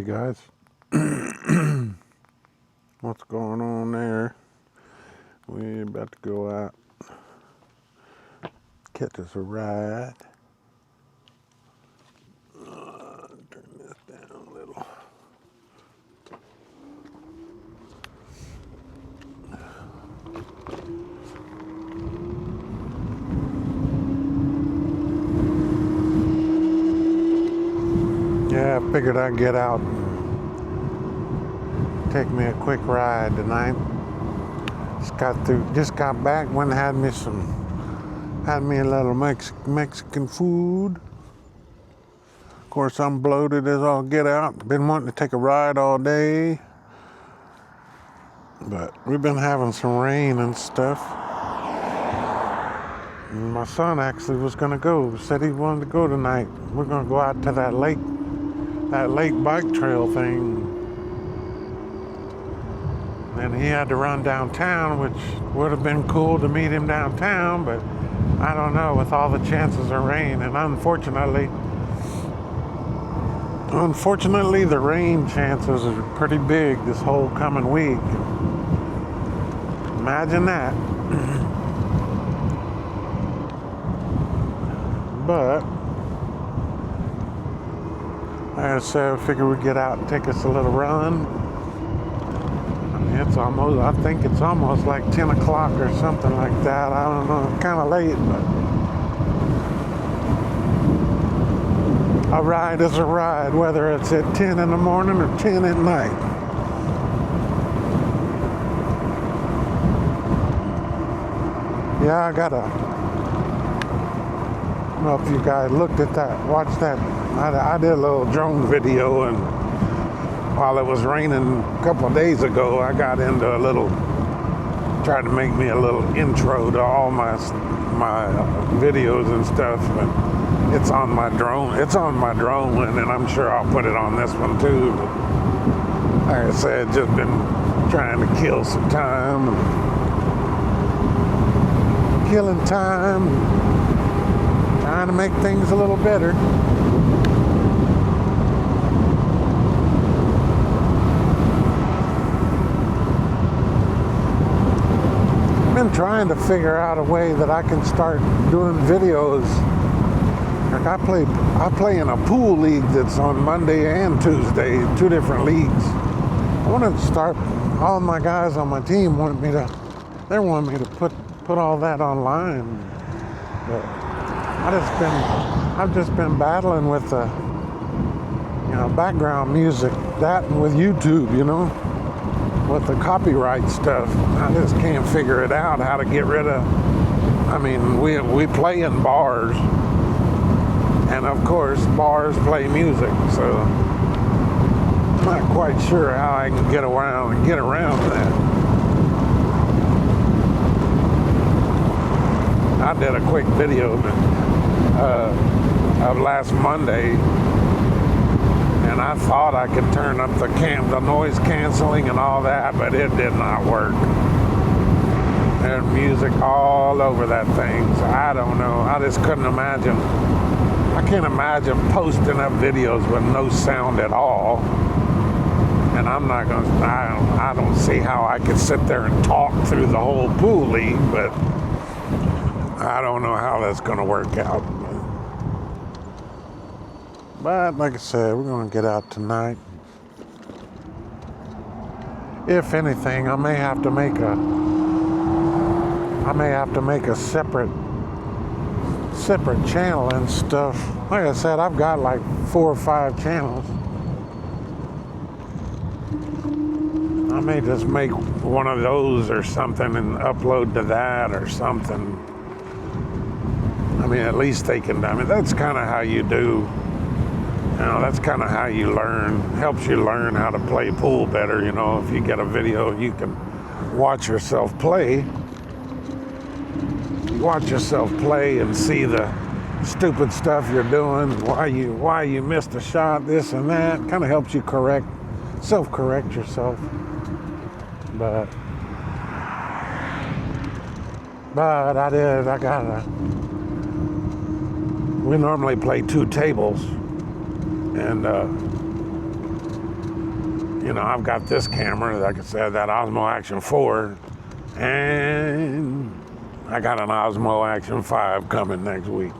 guys. What's going on there? We're about to go out, catch us a ride. Turn this down a little. Yeah, I figured I'd get out and take me a quick ride tonight. Just got back, went and had me a little Mexican food. Of course, I'm bloated as all get out. Been wanting to take a ride all day, but we've been having some rain and stuff. And my son actually was gonna go, said he wanted to go tonight. We're gonna go out to that lake bike trail thing. And he had to run downtown, which would have been cool to meet him downtown, but I don't know, with all the chances of rain. And unfortunately, the rain chances are pretty big this whole coming week. Imagine that. But like I said, I figured we'd get out and take us a little run. I think it's almost like 10 o'clock or something like that. I don't know, it's kind of late, but a ride is a ride, whether it's at 10 in the morning or 10 at night. Yeah, I don't know if you guys looked at that, watched that. I did a little drone video, and while it was raining a couple of days ago, I got into tried to make me a little intro to all my videos and stuff, but it's on my drone one, and I'm sure I'll put it on this one too. But like I said, just been trying to kill some time, killing time, trying to make things a little better. Been trying to figure out a way that I can start doing videos. Like I play in a pool league that's on Monday and Tuesday, 2 different leagues. I want to start. All my guys on my team want me to put all that online. But I've just been battling with the background music, that and with YouTube, with the copyright stuff. I just can't figure it out, how to get rid of. I mean, we play in bars, and of course bars play music, so I'm not quite sure how I can get around that. I did a quick video of last Monday, and I thought I could turn up the noise canceling and all that, but it did not work. There's music all over that thing, so I don't know. I just couldn't imagine. I can't imagine posting up videos with no sound at all. And I'm not gonna. I don't see how I could sit there and talk through the whole pool league, but I don't know how that's gonna work out. But like I said, we're going to get out tonight. If anything, I may have to make a separate channel and stuff. Like I said, I've got like 4 or 5 channels. I may just make one of those or something and upload to that or something. I mean, at least they can. I mean, that's kind of how you do. That's kind of how you learn, helps you learn how to play pool better. If you get a video, you can watch yourself play and see the stupid stuff you're doing, why you missed a shot, this and that. Kind of helps you self-correct yourself. But we normally play 2 tables. And you know, I've got this camera, like I said, that Osmo Action 4, and I got an Osmo Action 5 coming next week.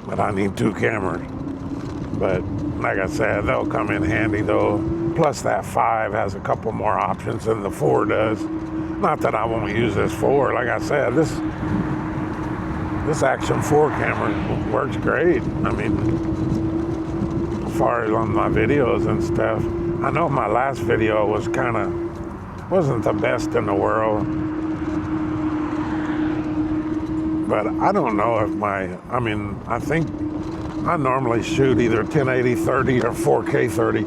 But I need 2 cameras. But like I said, they'll come in handy though. Plus that 5 has a couple more options than the 4 does. Not that I won't use this 4. Like I said, this Action 4 camera works great. I mean, as far as on my videos and stuff, I know my last video was wasn't the best in the world. But I don't know if I think I normally shoot either 1080 30 or 4K 30,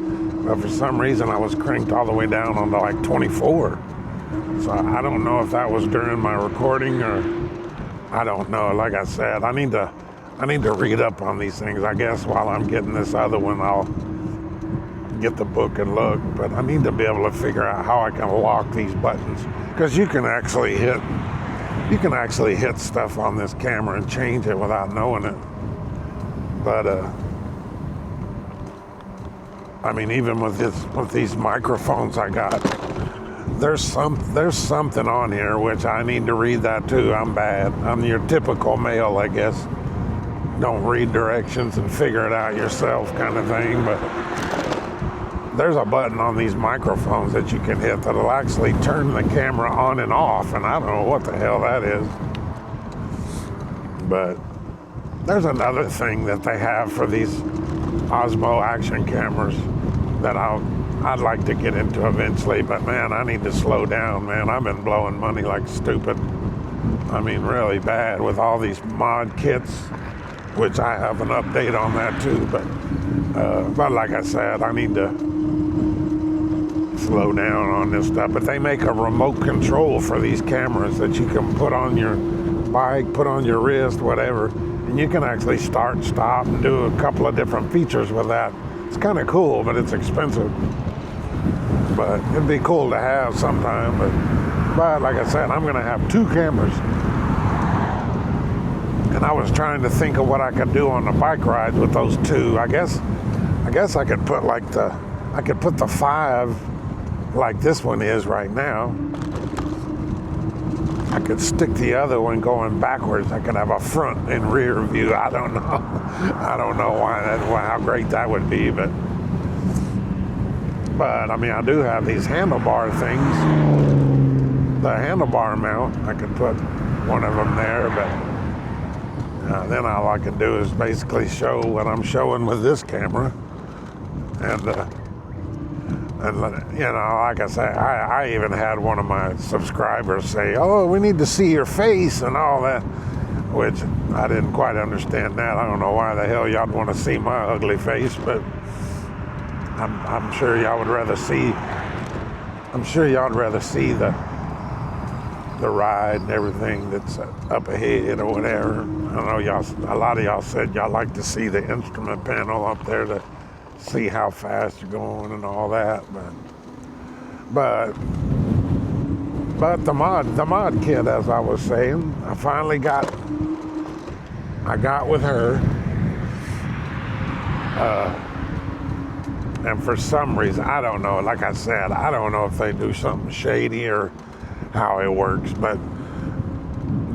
but for some reason I was cranked all the way down onto like 24. So I don't know if that was during my recording or I don't know. Like I said, I need to read up on these things. I guess while I'm getting this other one, I'll get the book and look, but I need to be able to figure out how I can lock these buttons, because you can actually hit stuff on this camera and change it without knowing it. But I mean, even with these microphones I got, there's something on here which I need to read that too. I'm bad. I'm your typical male, I guess. Don't read directions and figure it out yourself kind of thing. But there's a button on these microphones that you can hit that'll actually turn the camera on and off, and I don't know what the hell that is. But there's another thing that they have for these Osmo Action cameras that I'd like to get into eventually, but man, I need to slow down, man. I've been blowing money like stupid. I mean, really bad with all these mod kits, which I have an update on that too, but like I said, I need to slow down on this stuff. But they make a remote control for these cameras that you can put on your bike, put on your wrist, whatever, and you can actually start, stop, and do a couple of different features with that. It's kind of cool, but it's expensive. But it'd be cool to have sometime. But like I said, I'm going to have 2 cameras. And I was trying to think of what I could do on the bike rides with those 2. I guess I could put put the 5 like this one is right now. I could stick the other one going backwards. I could have a front and rear view. I don't know. I don't know how great that would be, but I mean, I do have these handlebar things. The handlebar mount, I could put one of them there, but then all I can do is basically show what I'm showing with this camera. And you know, like I say, I even had one of my subscribers say, "Oh, we need to see your face," and all that, which I didn't quite understand that. I don't know why the hell y'all want to see my ugly face, but I'm sure y'all would rather see. I'm sure y'all'd rather see the ride and everything that's up ahead or whatever. I know a lot of y'all said y'all like to see the instrument panel up there to see how fast you're going and all that, but the mod kit, as I was saying, I got with her, and for some reason, I don't know, like I said, I don't know if they do something shady or how it works, but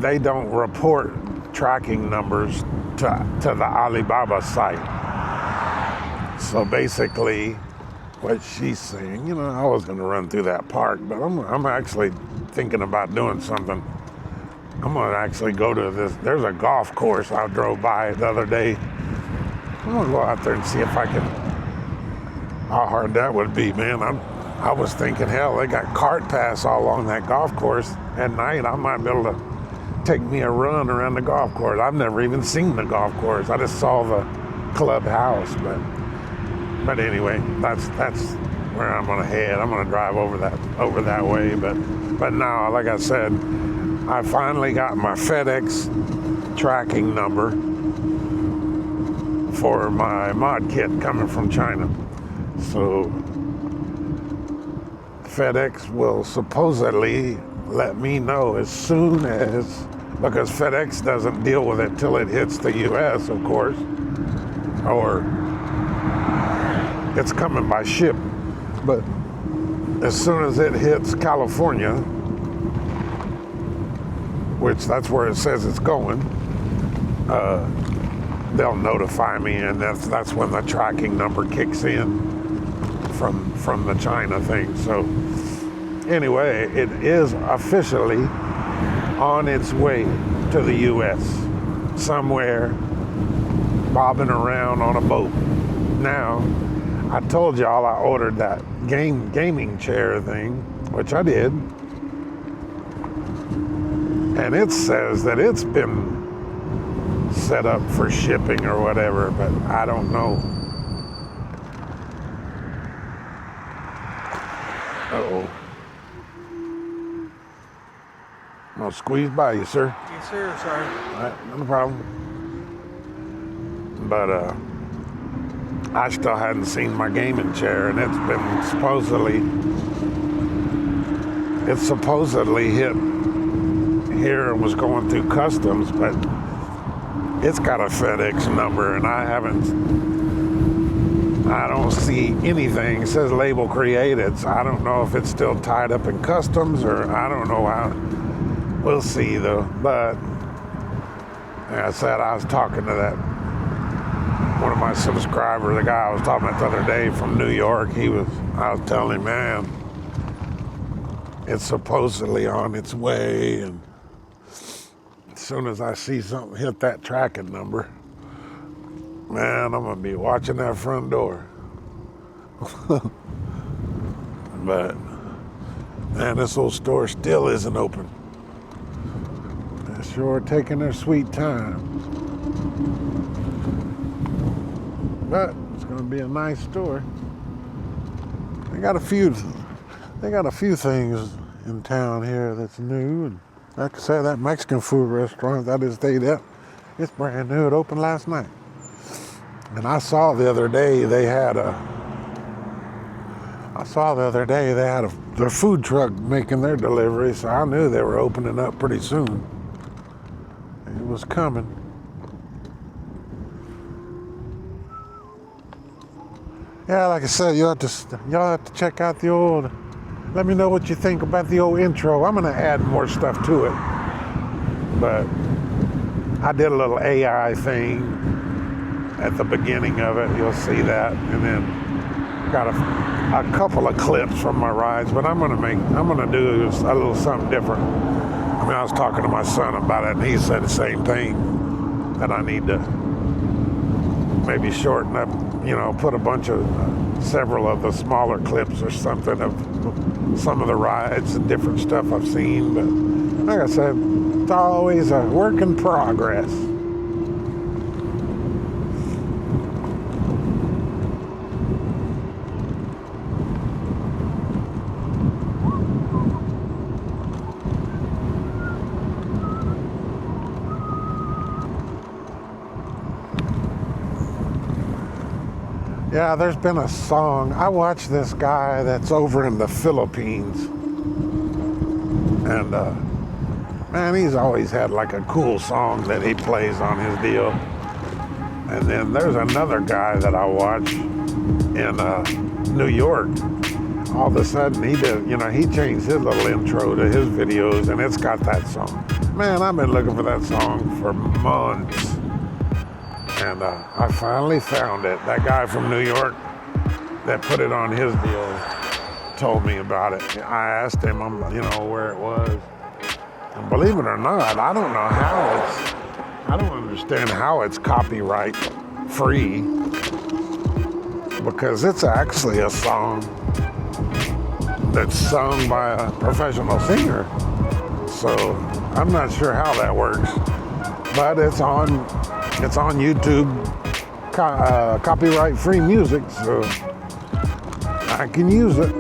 they don't report tracking numbers to the Alibaba site. So basically, what she's saying, you know, I was going to run through that park, but I'm actually thinking about doing something. I'm going to actually go to this. There's a golf course I drove by the other day. I'm going to go out there and see if I can, how hard that would be, man. I was thinking, hell, they got cart paths all along that golf course. At night, I might be able to take me a run around the golf course. I've never even seen the golf course. I just saw the clubhouse, but anyway, that's where I'm gonna head. I'm gonna drive over that way. But now, like I said, I finally got my FedEx tracking number for my mod kit coming from China. So FedEx will supposedly let me know as soon as, because FedEx doesn't deal with it till it hits the US, of course, or it's coming by ship. But as soon as it hits California, which that's where it says it's going, they'll notify me, and that's when the tracking number kicks in from the China thing. So anyway, it is officially on its way to the U.S. somewhere, bobbing around on a boat. Now, I told y'all I ordered that gaming chair thing, which I did, and it says that it's been set up for shipping or whatever, but I don't know. Uh-oh. I'll squeeze by you, sir. Yes, sir. Sorry. All right, no problem. But I still hadn't seen my gaming chair, and it's been supposedly hit here and was going through customs, but it's got a FedEx number, and I don't see anything. It says label created, so I don't know if it's still tied up in customs, or I don't know how. We'll see though. But like I said, I was talking to that one of my subscribers, the guy I was talking about the other day from New York. I was telling him, man, it's supposedly on its way, and as soon as I see something hit that tracking number, man, I'm gonna be watching that front door. But man, this old store still isn't open. They're sure taking their sweet time. But it's gonna be a nice store. They got a few things in town here that's new, and like I said, that Mexican food restaurant that I stayed at, it's brand new. It opened last night. And I saw the other day they had their food truck making their delivery, so I knew they were opening up pretty soon. It was coming. Yeah, like I said, y'all have to check out the old. Let me know what you think about the old intro. I'm gonna add more stuff to it, but I did a little AI thing at the beginning of it. You'll see that, and then got a couple of clips from my rides. But I'm gonna do a little something different. I mean, I was talking to my son about it, and he said the same thing, that I need to maybe shorten up, put several of the smaller clips or something of some of the rides and different stuff I've seen. But like I said, it's always a work in progress. Yeah, there's been a song. I watched this guy that's over in the Philippines. And, man, he's always had like a cool song that he plays on his deal. And then there's another guy that I watch in New York. All of a sudden, he changed his little intro to his videos, and it's got that song. Man, I've been looking for that song for months. And I finally found it. That guy from New York that put it on his deal told me about it. I asked him, where it was. And believe it or not, I don't understand how it's copyright free, because it's actually a song that's sung by a professional singer. So I'm not sure how that works, but it's on YouTube, copyright-free music, so I can use it.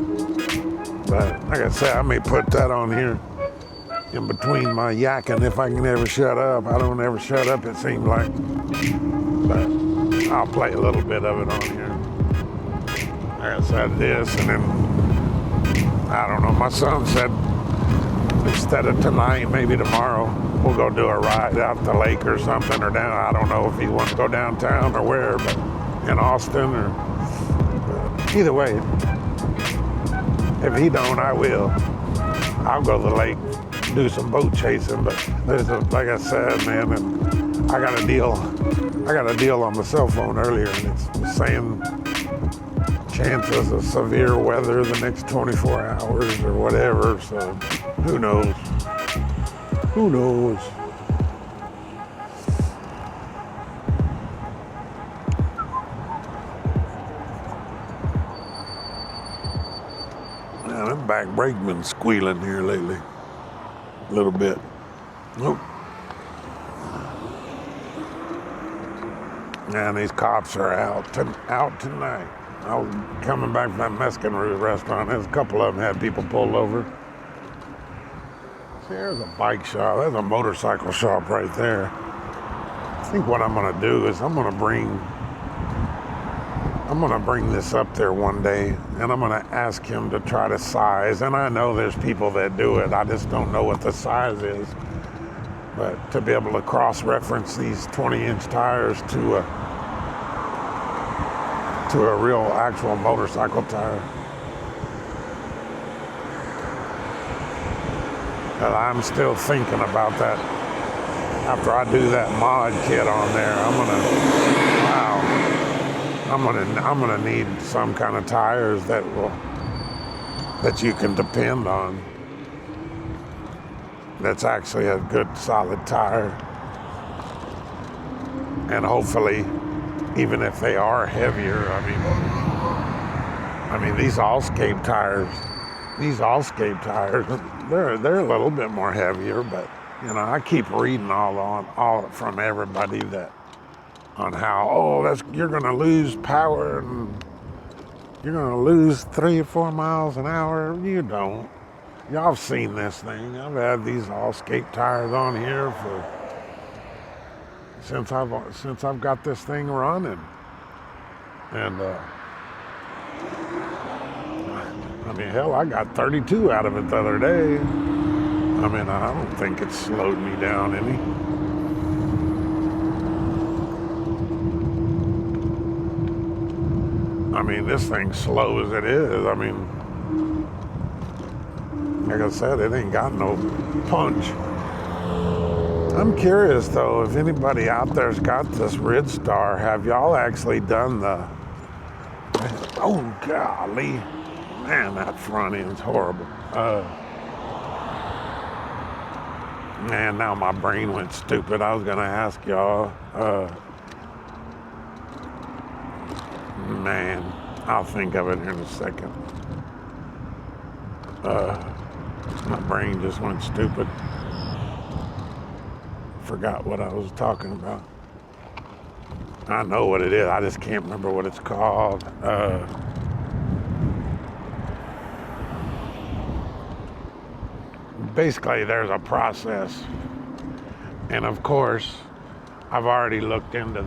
But like I said, I may put that on here in between my yakking if I can ever shut up. I don't ever shut up, it seems like. But I'll play a little bit of it on here. Like I said, this, and then, I don't know, my son said instead of tonight, maybe tomorrow, we'll go do a ride out the lake or something, or down. I don't know if he wants to go downtown or where, but in Austin, or either way, If he don't, I will. I'll go to the lake, do some boat chasing. But like I said, man, and I got a deal on my cell phone earlier, and it's saying chances of severe weather the next 24 hours or whatever. So who knows? Who knows? Man, that back brake been squealing here lately. A little bit. Nope. Man, these cops are out tonight. I was coming back from that Mexican restaurant. There's a couple of them had people pulled over. See, there's a bike shop. There's a motorcycle shop right there. I think what I'm gonna do is I'm gonna bring this up there one day, and I'm gonna ask him to try to size. And I know there's people that do it. I just don't know what the size is. But to be able to cross-reference these 20-inch tires to a real actual motorcycle tire. And I'm still thinking about that. After I do that mod kit on there, I'm gonna need some kind of tires that you can depend on. That's actually a good solid tire. And hopefully, even if they are heavier, I mean these Allscape tires, they're a little bit more heavier, but you know, I keep reading all from everybody on how you're gonna lose power and you're gonna lose 3 or 4 miles an hour. You don't. Y'all have seen this thing. I've had these Allscape tires on here since I've got this thing running, and I mean, hell, I got 32 out of it the other day. I mean, I don't think it slowed me down any. I mean, this thing's slow as it is. I mean, like I said, it ain't got no punch. I'm curious, though, if anybody out there's got this Ridstar, have y'all actually done the... Oh, golly. Man, that front end's horrible. Man, now my brain went stupid. I was going to ask y'all. Man, I'll think of it here in a second. My brain just went stupid. Forgot what I was talking about. I know what it is. I just can't remember what it's called. Basically, there's a process. And of course, I've already looked into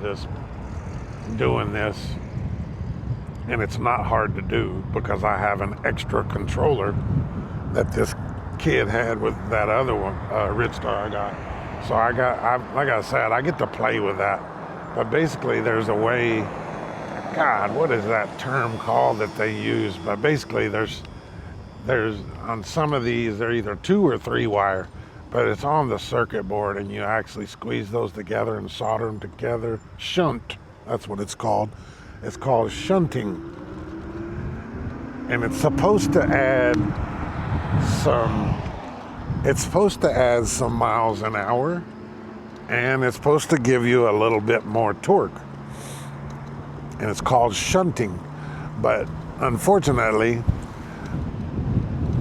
doing this. And it's not hard to do because I have an extra controller that this kid had with that other one, Ridstar I got. So like I said, I get to play with that. But basically there's a way, God, what is that term called that they use? But basically there's on some of these, they're either 2 or 3 wire, but it's on the circuit board and you actually squeeze those together and solder them together. Shunt, that's what it's called. It's called shunting. And it's supposed to add some miles an hour, and it's supposed to give you a little bit more torque. And it's called shunting. But unfortunately,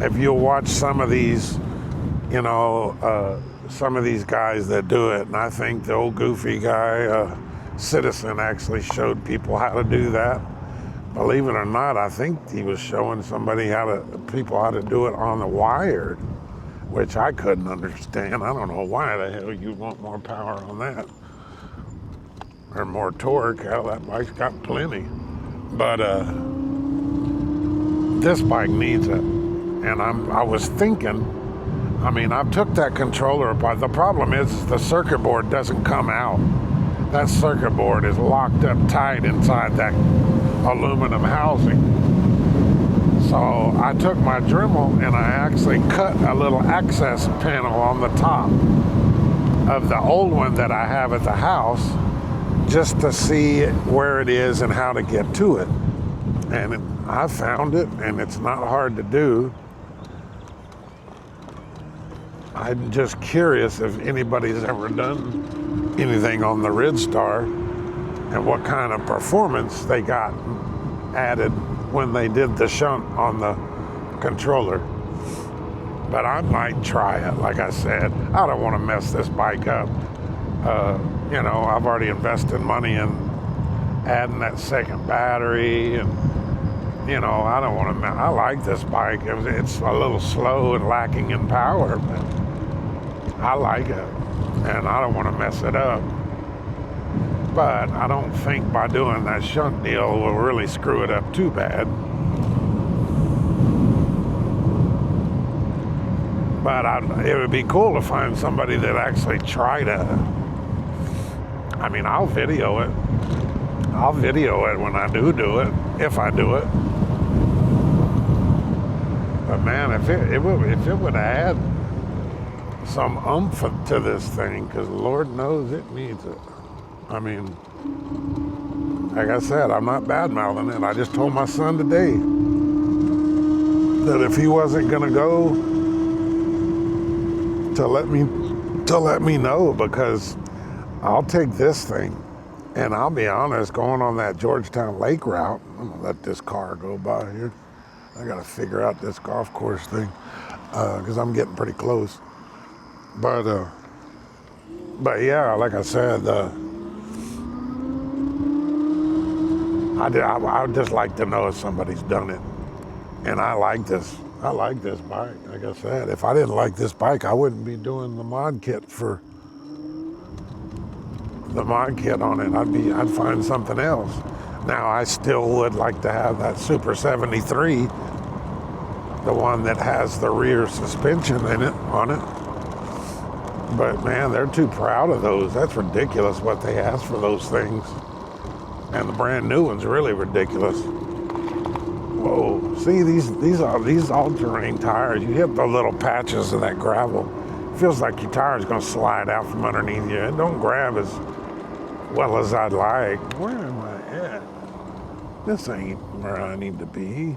if you'll watch some of these, some of these guys that do it, and I think the old goofy guy, Citizen, actually showed people how to do that. Believe it or not, I think he was showing people how to do it on the wired, which I couldn't understand. I don't know why the hell you want more power on that. Or more torque. Hell, that bike's got plenty. But this bike needs it. And I was thinking, I've took that controller apart. The problem is the circuit board doesn't come out. That circuit board is locked up tight inside that aluminum housing. So I took my Dremel and I actually cut a little access panel on the top of the old one that I have at the house just to see where it is and how to get to it. And I found it, and it's not hard to do. I'm just curious if anybody's ever done anything on the Ridstar and what kind of performance they got added when they did the shunt on the controller. But I might try it. Like I said, I don't want to mess this bike up. You know, I've already invested money in adding that second battery, and you know, I don't want to. I like this bike. It's a little slow and lacking in power, but I like it, and I don't want to mess it up. But I don't think by doing that shunt deal will really screw it up too bad. But it would be cool to find somebody that actually tried it. I mean, I'll video it. I'll video it when I do it, if I do it. But man, if it would add some oomph to this thing, because Lord knows it needs it. I mean, like I said, I'm not bad-mouthing it. I just told my son today that if he wasn't going to go, to let me know, because I'll take this thing. And I'll be honest, going on that Georgetown Lake route, I'm going to let this car go by here. I got to figure out this golf course thing, because I'm getting pretty close. But yeah, like I said, I'd just like to know if somebody's done it. And I like this bike. Like I said, if I didn't like this bike, I wouldn't be doing the mod kit on it. I'd find something else. Now, I still would like to have that Super 73, the one that has the rear suspension on it. But man, they're too proud of those. That's ridiculous what they ask for those things. And the brand new one's really ridiculous. Whoa, see these all-terrain tires, you hit the little patches of that gravel. It feels like your tire's gonna slide out from underneath you. It don't grab as well as I'd like. Where am I at? This ain't where I need to be.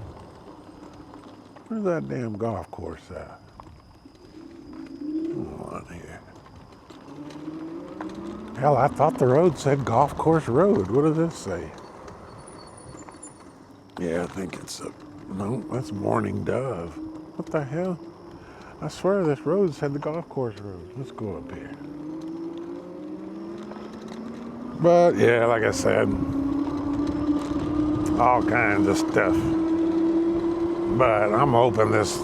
Where's that damn golf course at? Come on here. Hell, I thought the road said Golf Course Road. What does this say? Yeah, I think no, that's Morning Dove. What the hell? I swear this road said the Golf Course Road. Let's go up here. But yeah, like I said, all kinds of stuff. But I'm hoping this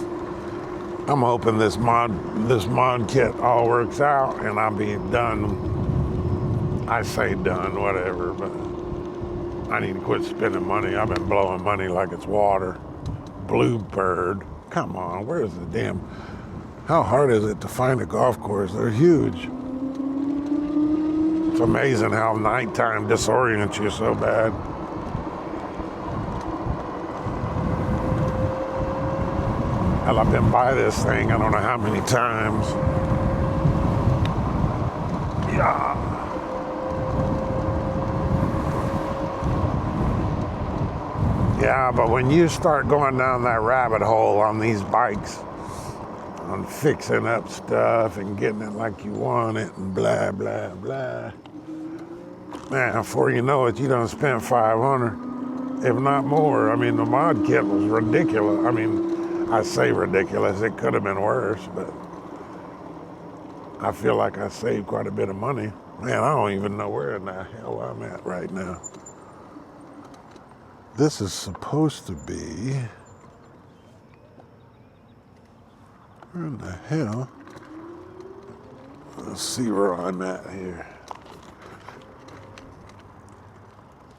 mod kit all works out and I'll be done. I say done, whatever, but I need to quit spending money. I've been blowing money like it's water. Bluebird, come on, where's the damn, how hard is it to find a golf course? They're huge. It's amazing how nighttime disorients you so bad. Hell, I've been by this thing I don't know how many times. Yeah. Yeah, but when you start going down that rabbit hole on these bikes, on fixing up stuff and getting it like you want it and blah, blah, blah, man, before you know it, you done spent $500, if not more. I mean, the mod kit was ridiculous. I mean, I say ridiculous. It could have been worse, but I feel like I saved quite a bit of money. Man, I don't even know where in the hell I'm at right now. This is supposed to be, where in the hell? Let's see where I'm at here.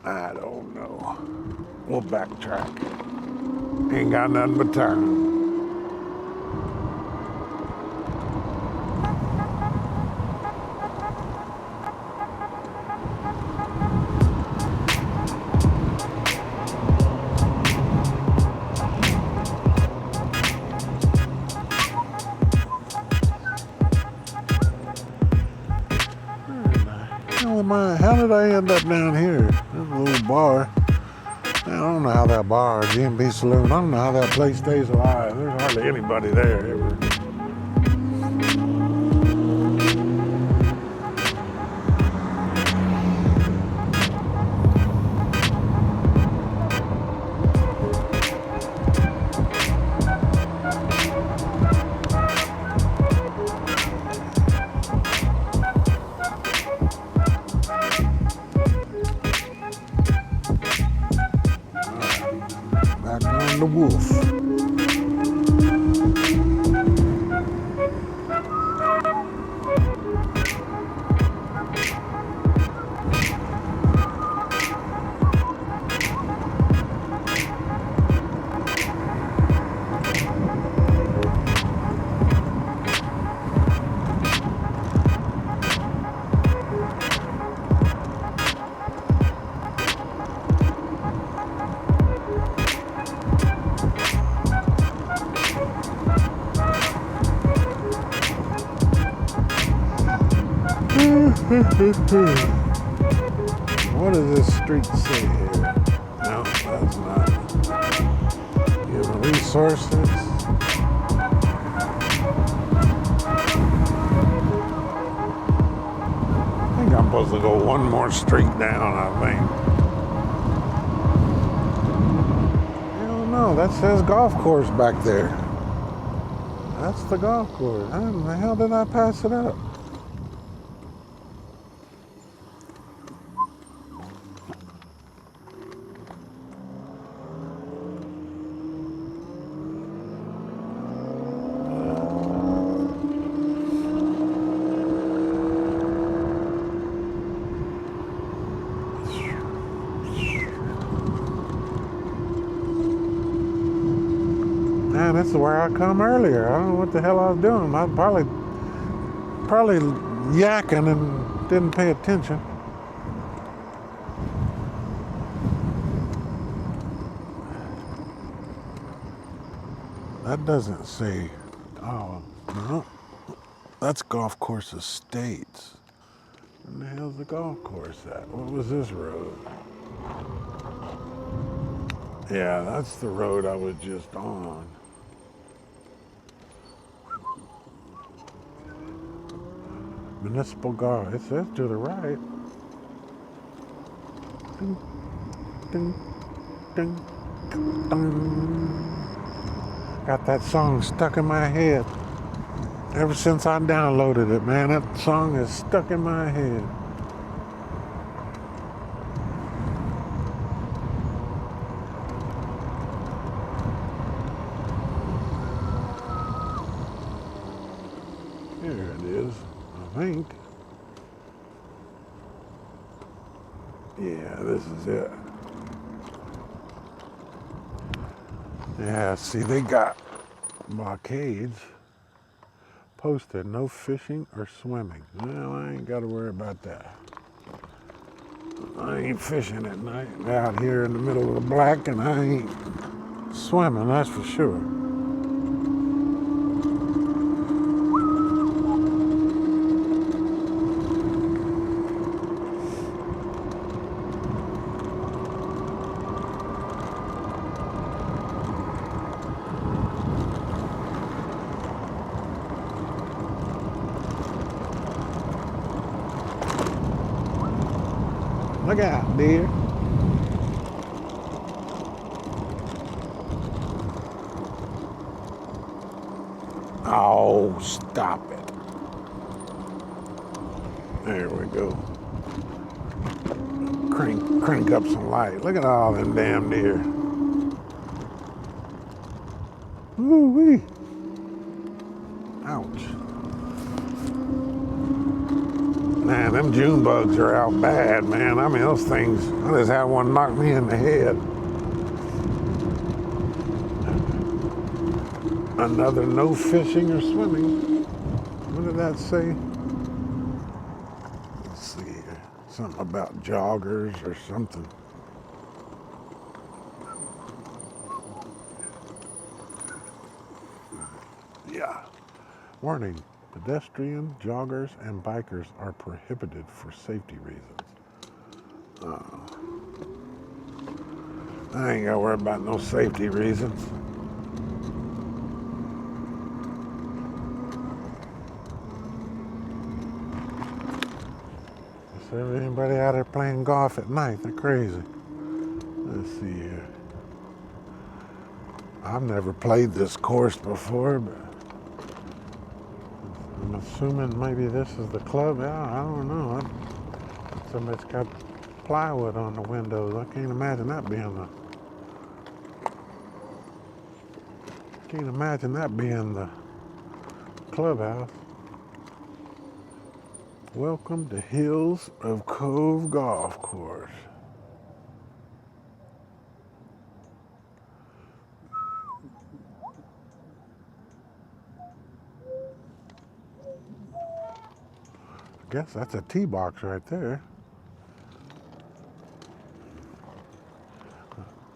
I don't know. We'll backtrack. Ain't got nothing but time. How did I end up down here? There's a little bar. I don't know how that bar, G&B Saloon, I don't know how that place stays alive. There's hardly anybody there ever. Back on the wolf. What does this street say here? No, that's not. Human resources. I think I'm supposed to go one more street down, I think. I don't know. That says golf course back there. That's the golf course. How the hell did I pass it up? Man, this is where I come earlier. I don't know what the hell I was doing. I was probably yakking and didn't pay attention. That doesn't say. Oh, no. That's Golf Course Estates. Where the hell's the golf course at? What was this road? Yeah, that's the road I was just on. Municipal Golf. It says to the right. Ding, ding, ding, ding. Got that song stuck in my head. Ever since I downloaded it, man, that song is stuck in my head. Here it is, I think. Yeah, this is it. Yeah, see, they got blockades posted, no fishing or swimming. Well, I ain't got to worry about that. I ain't fishing at night out here in the middle of the black, and I ain't swimming, that's for sure. Look out, dear. Oh, stop it. There we go. Crank up some light. Look at all them damn deer. Woo-wee. Ouch. Man, them June bugs are out bad, man. I mean, those things, I just had one knock me in the head. Another no fishing or swimming. What did that say? Let's see here. Something about joggers or something. Yeah. Warning. Pedestrians, joggers, and bikers are prohibited for safety reasons. I ain't got to worry about no safety reasons. Is there anybody out there playing golf at night? They're crazy. Let's see here. I've never played this course before, but I'm assuming maybe this is the club. Yeah, I don't know. Somebody's got plywood on the windows. I can't imagine that being the clubhouse. Welcome to Hills of Cove Golf Course. I guess that's a tee box right there.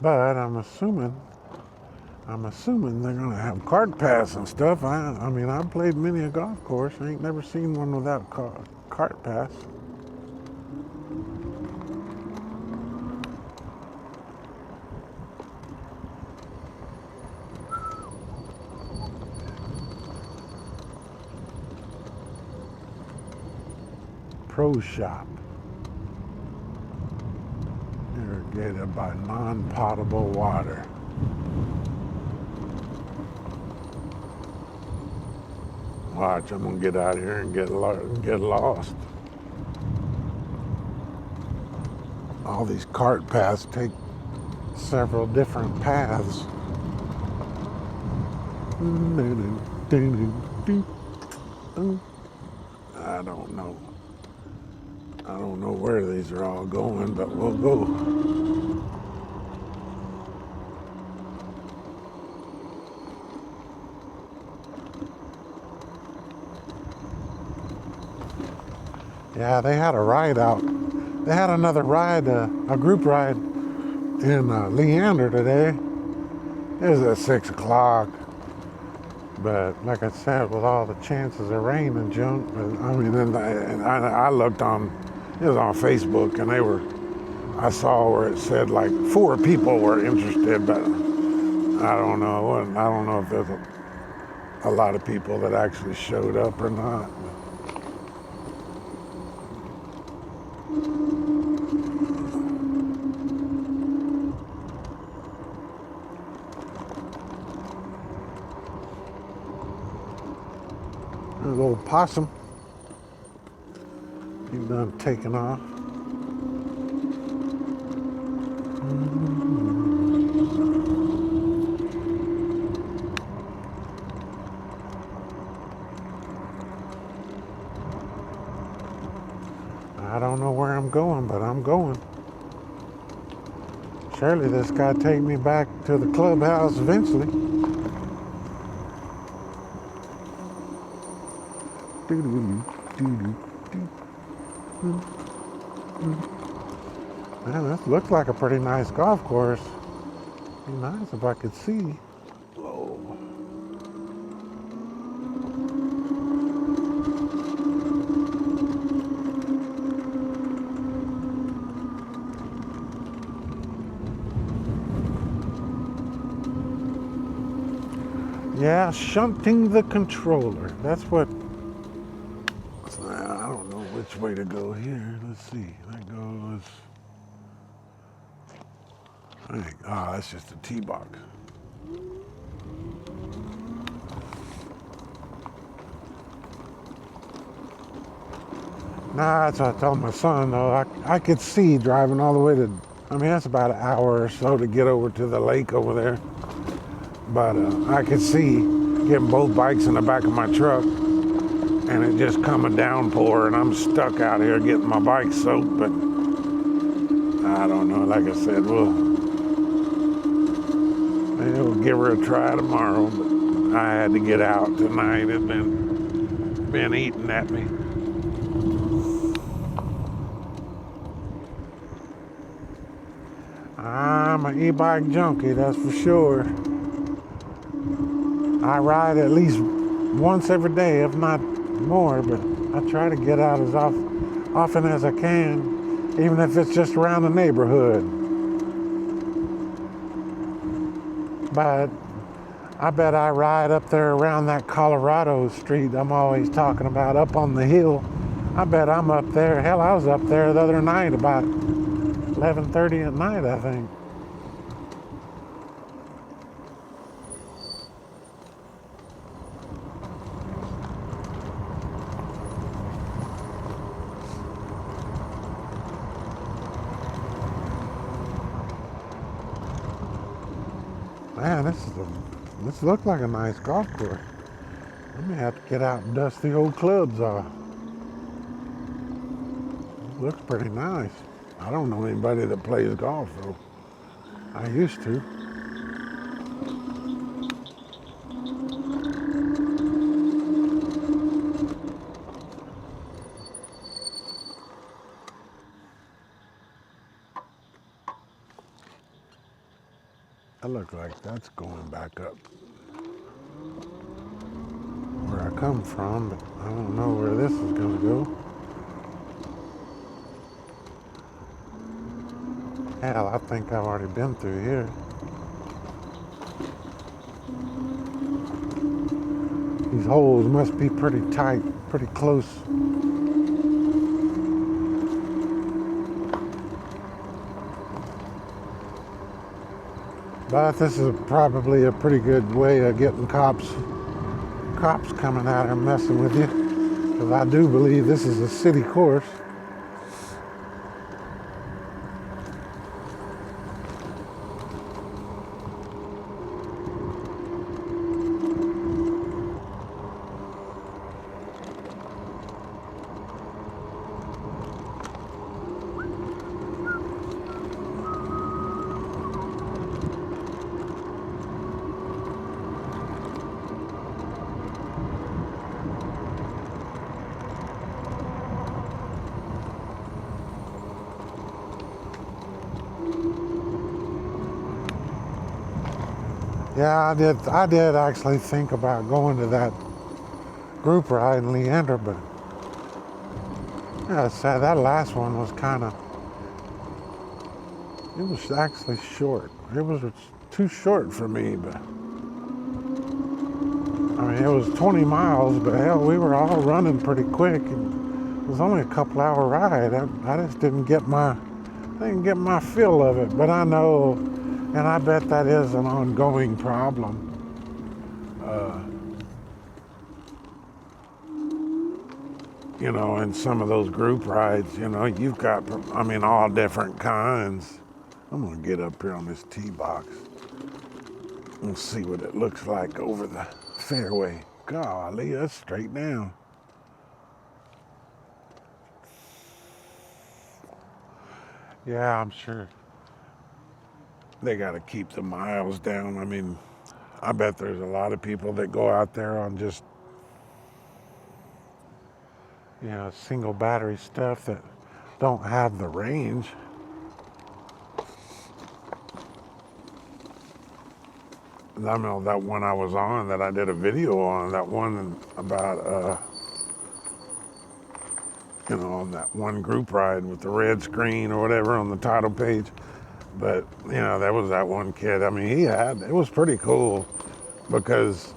But I'm assuming they're gonna have cart paths and stuff. I mean, I've played many a golf course. I ain't never seen one without cart paths. Pro Shop. Irrigated by non-potable water. Watch, I'm gonna get out here and get lost. All these cart paths take several different paths. I don't know where these are all going, but we'll go. Yeah, they had a ride out. They had another ride, a group ride in Leander today. It was at 6 o'clock. But like I said, with all the chances of rain and junk, I mean, and I looked on, it was on Facebook, and I saw where it said like 4 people were interested, but I don't know. I don't know if there's a lot of people that actually showed up or not. A little possum. He's done taking off. I don't know where I'm going, but I'm going. Surely this guy take me back to the clubhouse eventually. Man, this looks like a pretty nice golf course. It'd be nice if I could see. Whoa. Yeah, shunting the controller. That's what. I don't know which way to go here. Let's see. That goes. That's just a tee box. Nah, that's what I told my son, though. I could see driving all the way to, I mean, that's about an hour or so to get over to the lake over there. But I could see getting both bikes in the back of my truck and it just come a downpour and I'm stuck out here getting my bike soaked. But I don't know. Like I said, maybe we'll give her a try tomorrow. But I had to get out tonight. It's been eating at me. I'm an e-bike junkie, that's for sure. I ride at least once every day, if not more, but I try to get out as often as I can, even if it's just around the neighborhood. But I bet I ride up there around that Colorado street I'm always talking about, up on the hill. I bet I'm up there. Hell, I was up there the other night about 11:30 at night, I think. Man, this looks like a nice golf course. I may have to get out and dust the old clubs off. It looks pretty nice. I don't know anybody that plays golf though. I used to. That looks like that's going back up where I come from, but I don't know where this is going to go. Hell, I think I've already been through here. These holes must be pretty tight, pretty close. But this is probably a pretty good way of getting cops coming out and messing with you, because I do believe this is a city course. Yeah, I did actually think about going to that group ride in Leander, but yeah, sad. That last one was it was actually short. It was too short for me, but I mean, it was 20 miles, but hell, we were all running pretty quick. And it was only a couple-hour ride. I just didn't get my feel of it, but I know. And I bet that is an ongoing problem. You know, in some of those group rides, you know, you've got, I mean, all different kinds. I'm gonna get up here on this tee box and see what it looks like over the fairway. Golly, that's straight down. Yeah, I'm sure they got to keep the miles down. I mean, I bet there's a lot of people that go out there on just, you know, single battery stuff that don't have the range. I know that one I was on, that I did a video on, that one about, you know, on that one group ride with the red screen or whatever on the title page. But, you know, there was that one kid. I mean, it was pretty cool because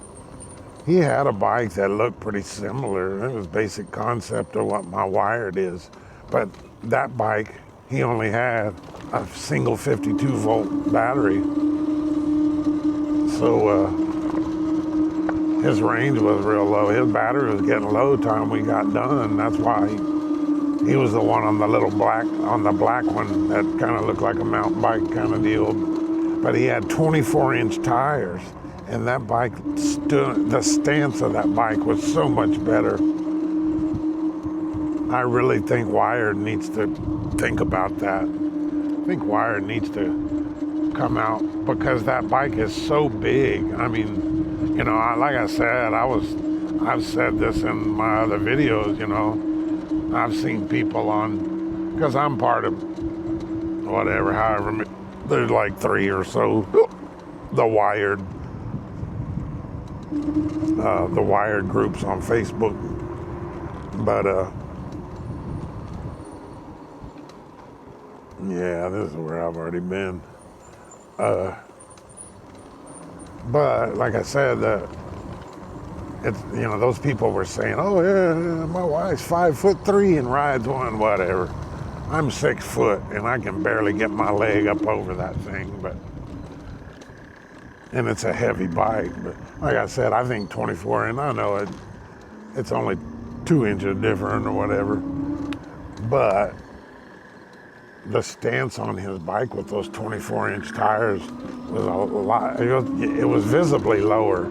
he had a bike that looked pretty similar. It was basic concept of what my Wired is. But that bike, he only had a single 52-volt battery. So his range was real low. His battery was getting low time we got done. That's why he was the one on the black one that kind of looked like a mountain bike kind of deal. But he had 24-inch tires, and that bike the stance of that bike was so much better. I really think Wired needs to think about that. I think Wired needs to come out, because that bike is so big. I mean, you know, like I said, I've said this in my other videos, you know, I've seen people on, because I'm part of whatever, however, there's like 3 or so, the Wired groups on Facebook. But yeah, this is where I've already been. But like I said, it's, you know, those people were saying, oh yeah, my wife's 5'3" and rides one, whatever. I'm 6 foot and I can barely get my leg up over that thing, and it's a heavy bike. But like I said, I think 24, and I know it's only 2 inches different or whatever, but the stance on his bike with those 24-inch tires was a lot. It was visibly lower,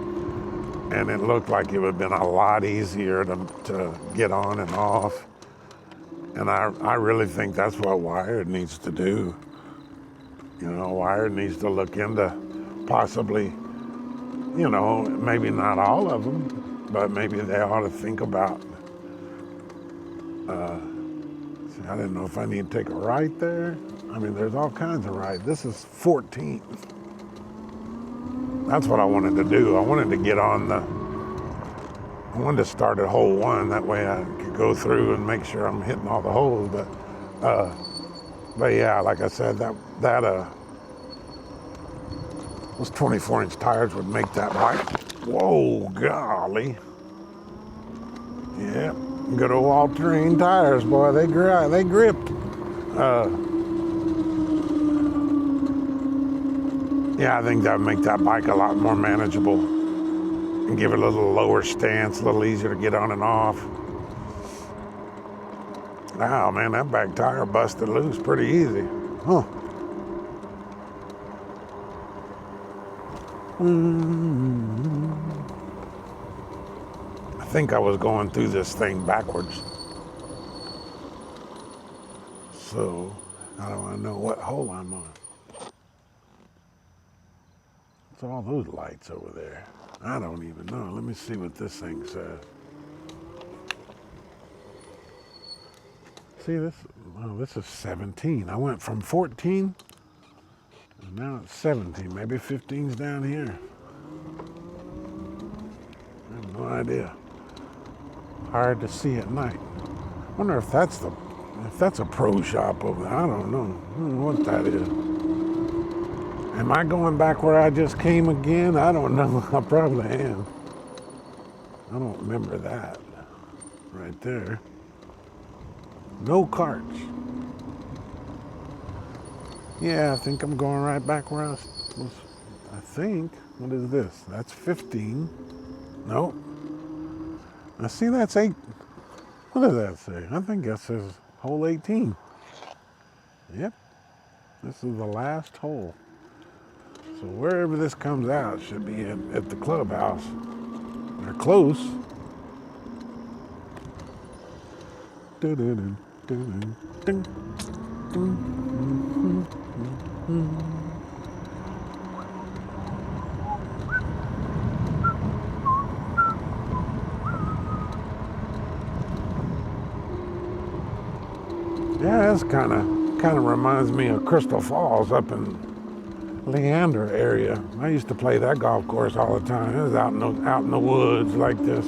and it looked like it would have been a lot easier to get on and off. And I really think that's what Wired needs to do. You know, Wired needs to look into possibly, you know, maybe not all of them, but maybe they ought to think about. I didn't know if I need to take a right there. I mean, there's all kinds of rights. This is 14th. That's what I wanted to do. I wanted to get on I wanted to start at hole 1. That way I could go through and make sure I'm hitting all the holes. But yeah, like I said, those 24-inch tires would make that bike. Whoa, golly. Yeah, good old all-terrain tires, boy. They gripped. Yeah, I think that would make that bike a lot more manageable and give it a little lower stance, a little easier to get on and off. Oh man, that back tire busted loose pretty easy. Huh. I think I was going through this thing backwards. So, how do I know what hole I'm on? What's all those lights over there? I don't even know. Let me see what this thing says. See this? Oh, this is 17. I went from 14, and now it's 17. Maybe 15's down here. I have no idea. Hard to see at night. Wonder if that's a pro shop over there. I don't know. I don't know what that is. Am I going back where I just came again? I don't know. I probably am. I don't remember that. Right there. No carts. Yeah, I think I'm going right back where I was. I think. What is this? That's 15. Nope. I see that's 8. What does that say? I think that says hole 18. Yep. This is the last hole. So wherever this comes out should be at the clubhouse. They're close. Yeah, this kind of reminds me of Crystal Falls up in Leander area. I used to play that golf course all the time. It was out in the woods like this.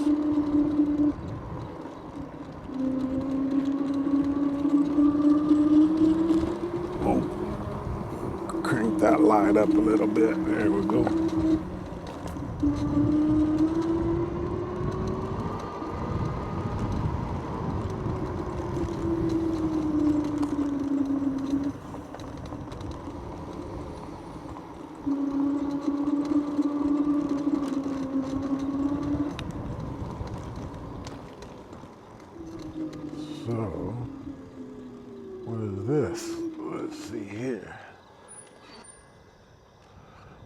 Oh, crank that light up a little bit. There we go. So, what is this? Let's see here.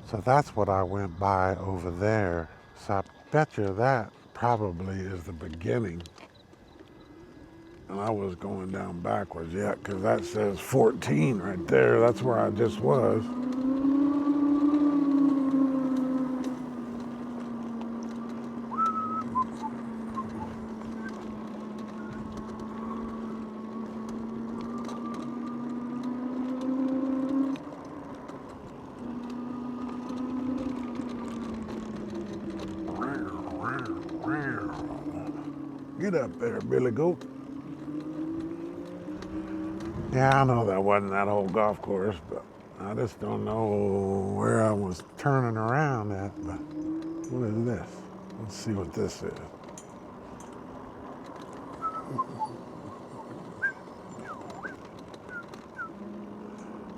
So that's what I went by over there. So I bet you that probably is the beginning. And I was going down backwards, yeah, because that says 14 right there. That's where I just was. Get up there, Billy Goat. Yeah, I know that wasn't that whole golf course, but I just don't know where I was turning around at. But what is this? Let's see what this is.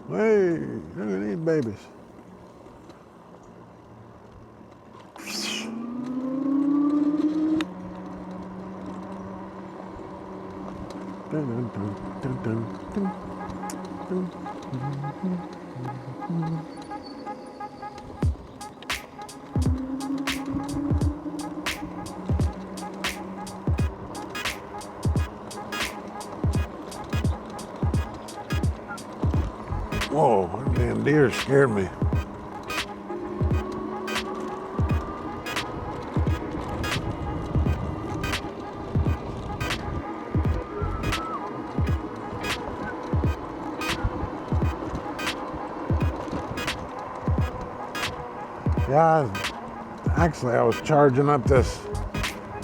Hey, look at these babies. Dun, dun, dun, dun, dun, dun. Whoa, that damn deer scared me. Yeah, actually I was charging up this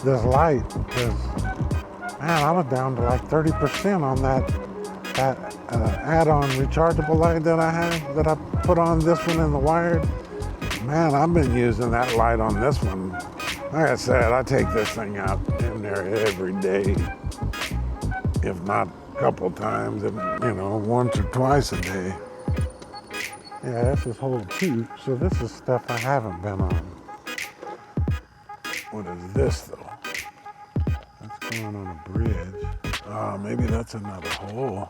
light because, man, I was down to like 30% on that add-on rechargeable light that I put on this one in the wired. Man, I've been using that light on this one. Like I said, I take this thing out in there every day, if not a couple times, once or twice a day. Yeah, this is hole 2, so this is stuff I haven't been on. What is this, though? That's going on a bridge. Maybe that's another hole.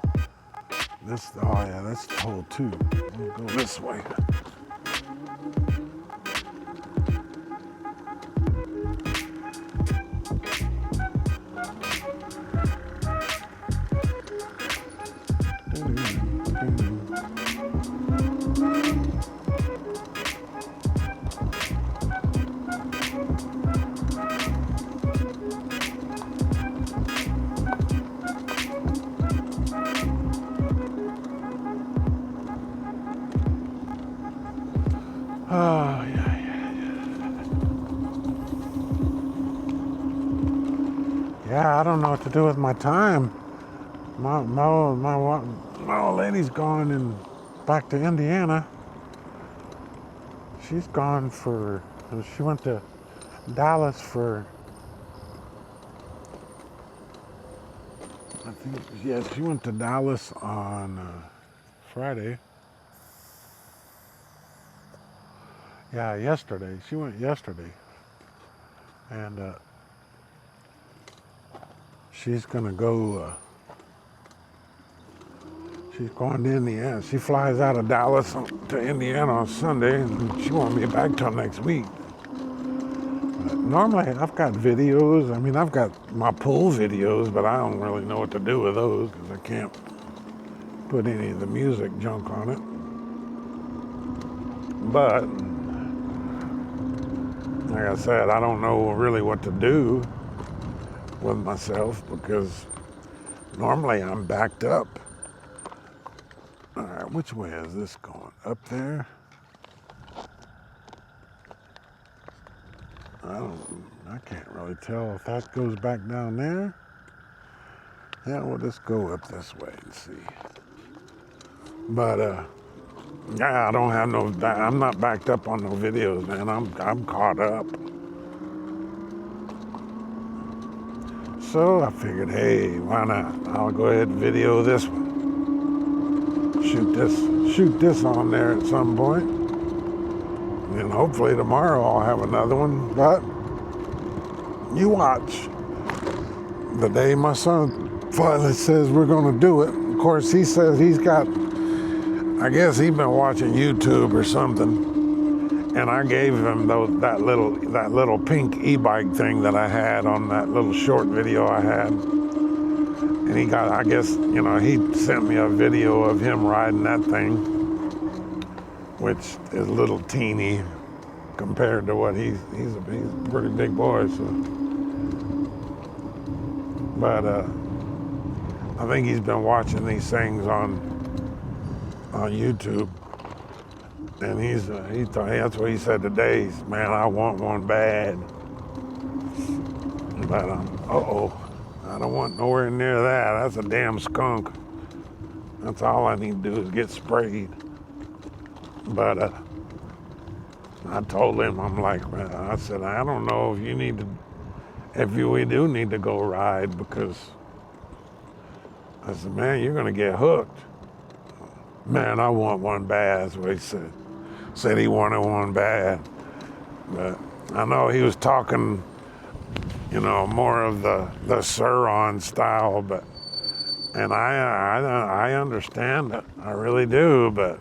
Oh yeah, that's hole 2. We'll go this way. Oh, yeah. Yeah, I don't know what to do with my time. My old lady's gone and back to Indiana. She's gone she went to Dallas for, she went to Dallas on Friday. Yeah, yesterday. She went yesterday. And she's gonna go, she's going to Indiana. She flies out of Dallas to Indiana on Sunday, and she won't be back till next week. But normally, I've got videos. I mean, I've got my pool videos, but I don't really know what to do with those because I can't put any of the music junk on it. But like I said, I don't know really what to do with myself because normally I'm backed up. All right, which way is this going? Up there? I can't really tell if that goes back down there. Yeah, we'll just go up this way and see. But yeah, I don't have I'm not backed up on no videos, man. I'm caught up. So I figured, hey, why not? I'll go ahead and video this one. Shoot this on there at some point. And hopefully tomorrow I'll have another one. But you watch. The day my son finally says we're gonna do it. Of course, he says he's got, I guess he's been watching YouTube or something. And I gave him that little pink e-bike thing that I had on that little short video I had. And he got, I guess, he sent me a video of him riding that thing, which is a little teeny compared to what he's a pretty big boy. So, but I think he's been watching these things on YouTube. And he thought, that's what he said today. Man, I want one bad. And But, I don't want nowhere near that. That's a damn skunk. That's all I need to do is get sprayed. But I told him, I'm like, I said, I don't know if you need to, we do need to go ride, because I said, man, you're going to get hooked. Man, I want one bad, is what he said. Said he wanted one bad. But I know he was talking, more of the Suron style, but, and I understand it. I really do, but,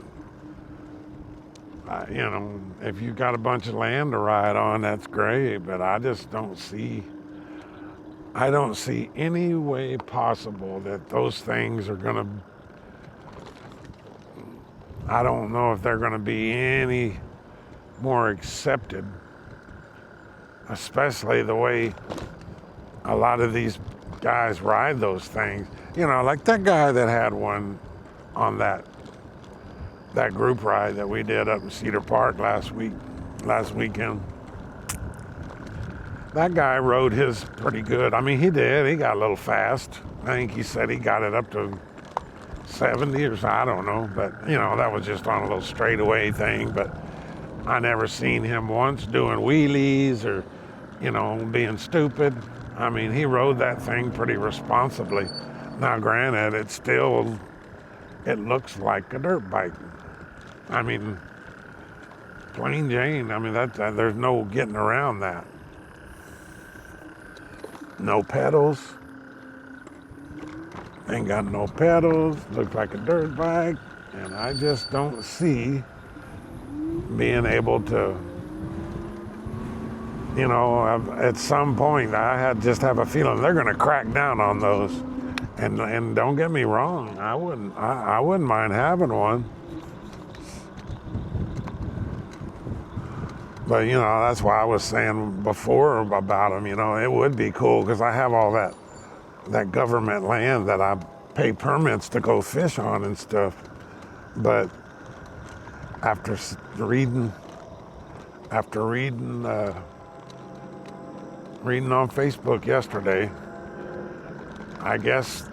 if you got a bunch of land to ride on, that's great, but I just don't see any way possible that those things are gonna, I don't know if they're gonna be any more accepted, especially the way a lot of these guys ride those things. Like that guy that had one on that group ride that we did up in Cedar Park last weekend. That guy rode his pretty good. I mean, he got a little fast. I think he said he got it up to 70 or so, I don't know. But, that was just on a little straightaway thing. But I never seen him once doing wheelies or, being stupid. I mean, he rode that thing pretty responsibly. Now, granted, it looks like a dirt bike. I mean, plain Jane. I mean, there's no getting around that. No pedals. Ain't got no pedals. Looks like a dirt bike. And I just don't see being able to, at some point, just have a feeling they're going to crack down on those. And don't get me wrong, I wouldn't mind having one. But, that's why I was saying before about them, it would be cool, because I have all that government land that I pay permits to go fish on and stuff. But after reading on Facebook yesterday, I guess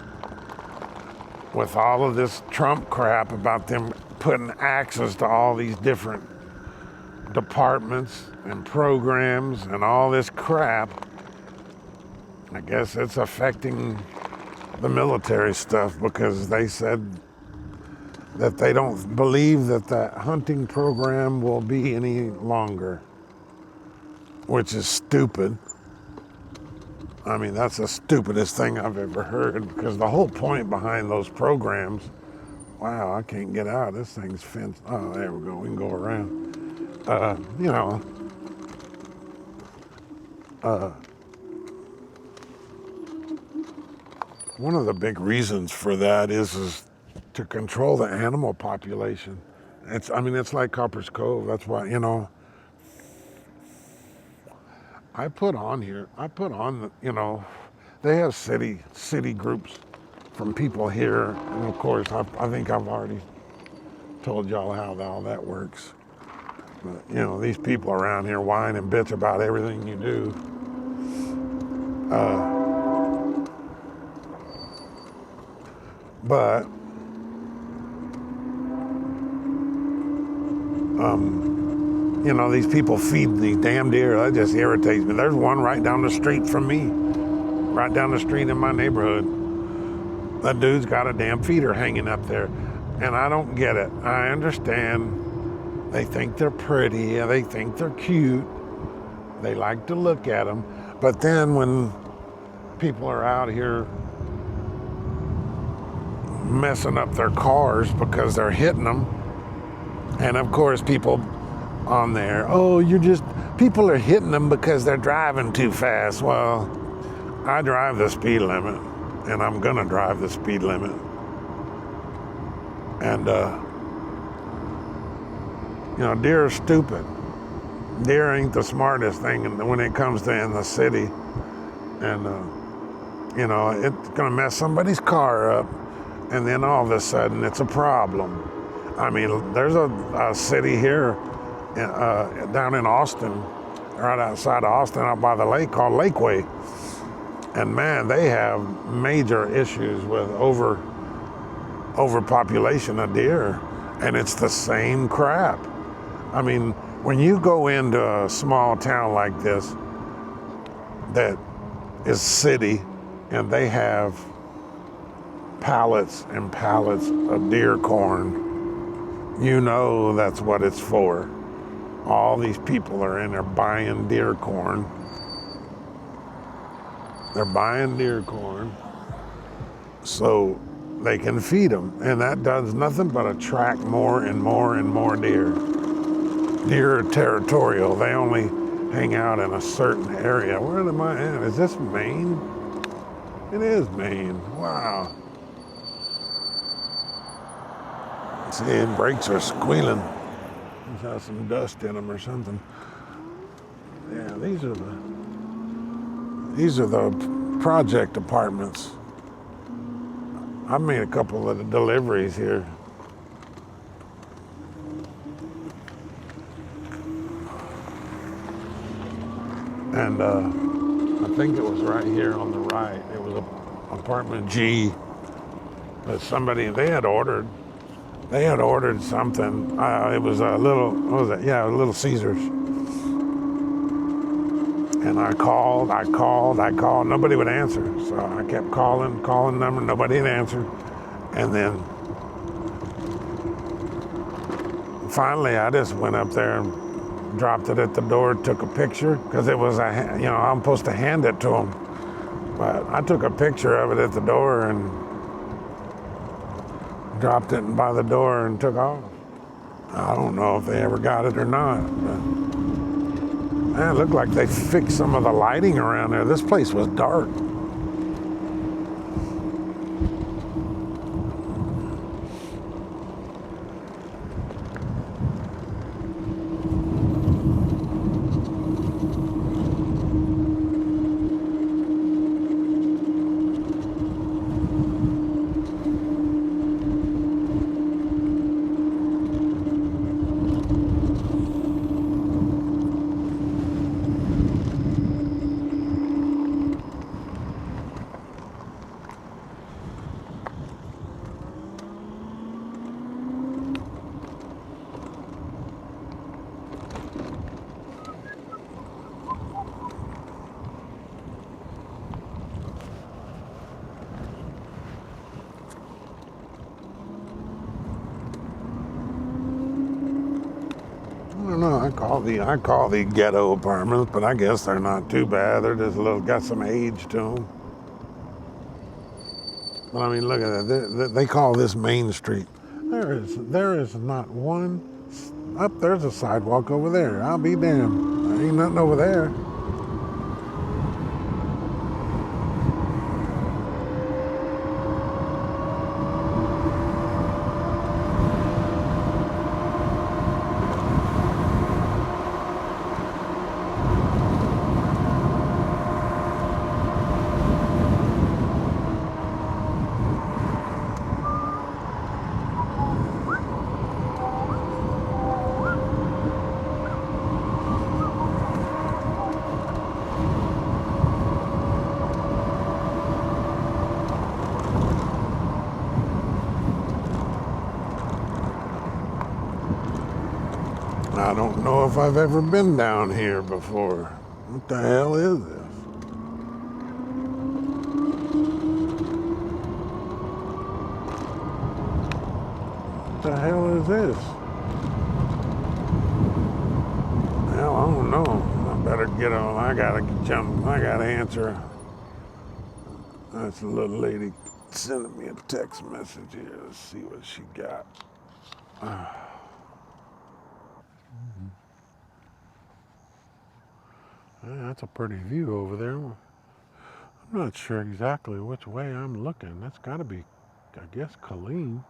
with all of this Trump crap about them putting access to all these different departments and programs and all this crap, I guess it's affecting the military stuff, because they said that they don't believe that the hunting program will be any longer, which is stupid. I mean, that's the stupidest thing I've ever heard, because the whole point behind those programs, wow, I can't get out. This thing's fenced. Oh, there we go. We can go around. One of the big reasons for that is to control the animal population. It's like Copper's Cove. That's why, I put on, they have city groups from people here. And of course, I think I've already told y'all how all that works. But, these people around here whine and bitch about everything you do. But these people feed these damn deer. That just irritates me. There's one right down the street from me, right down the street in my neighborhood. That dude's got a damn feeder hanging up there, and I don't get it. I understand. They think they're pretty, they think they're cute, they like to look at them, but then when people are out here messing up their cars because they're hitting them, and of course people on there, people are hitting them because they're driving too fast. Well, I drive the speed limit, and I'm gonna drive the speed limit. And deer are stupid. Deer ain't the smartest thing when it comes to in the city. And, it's going to mess somebody's car up, and then all of a sudden it's a problem. I mean, there's a city here down in Austin, right outside of Austin, out by the lake, called Lakeway. And man, they have major issues with overpopulation of deer, and it's the same crap. I mean, when you go into a small town like this that is city, and they have pallets and pallets of deer corn, you know that's what it's for. All these people are in there buying deer corn. They're buying deer corn so they can feed them, and that does nothing but attract more and more and more deer. Deer are territorial. They only hang out in a certain area. Where am I at? Is this Maine? It is Maine. Wow. See, the brakes are squealing. There's got some dust in them or something. Yeah, these are the project apartments. I've made a couple of the deliveries here. And I think it was right here on the right. It was apartment G. But somebody, they had ordered something. It was a little, what was it? Yeah, a Little Caesars. And I called. Nobody would answer. So I kept calling number. Nobody had answered. And then finally, I just went up there and dropped it at the door, took a picture, because it was I'm supposed to hand it to them. But I took a picture of it at the door and dropped it by the door and took off. I don't know if they ever got it or not. But man, it looked like they fixed some of the lighting around there. This place was dark. I don't know. I call the ghetto apartments, but I guess they're not too bad. They're just got some age to them. But I mean, look at that. They call this Main Street. There is not one. There's a sidewalk over there. I'll be damned. There ain't nothing over there. I don't know if I've ever been down here before. What the hell is this? What the hell is this? Well, I don't know. I better get on. I gotta answer. That's a little lady sending me a text message here. Let's see what she got. Yeah, that's a pretty view over there. I'm not sure exactly which way I'm looking. That's got to be, I guess, Colleen.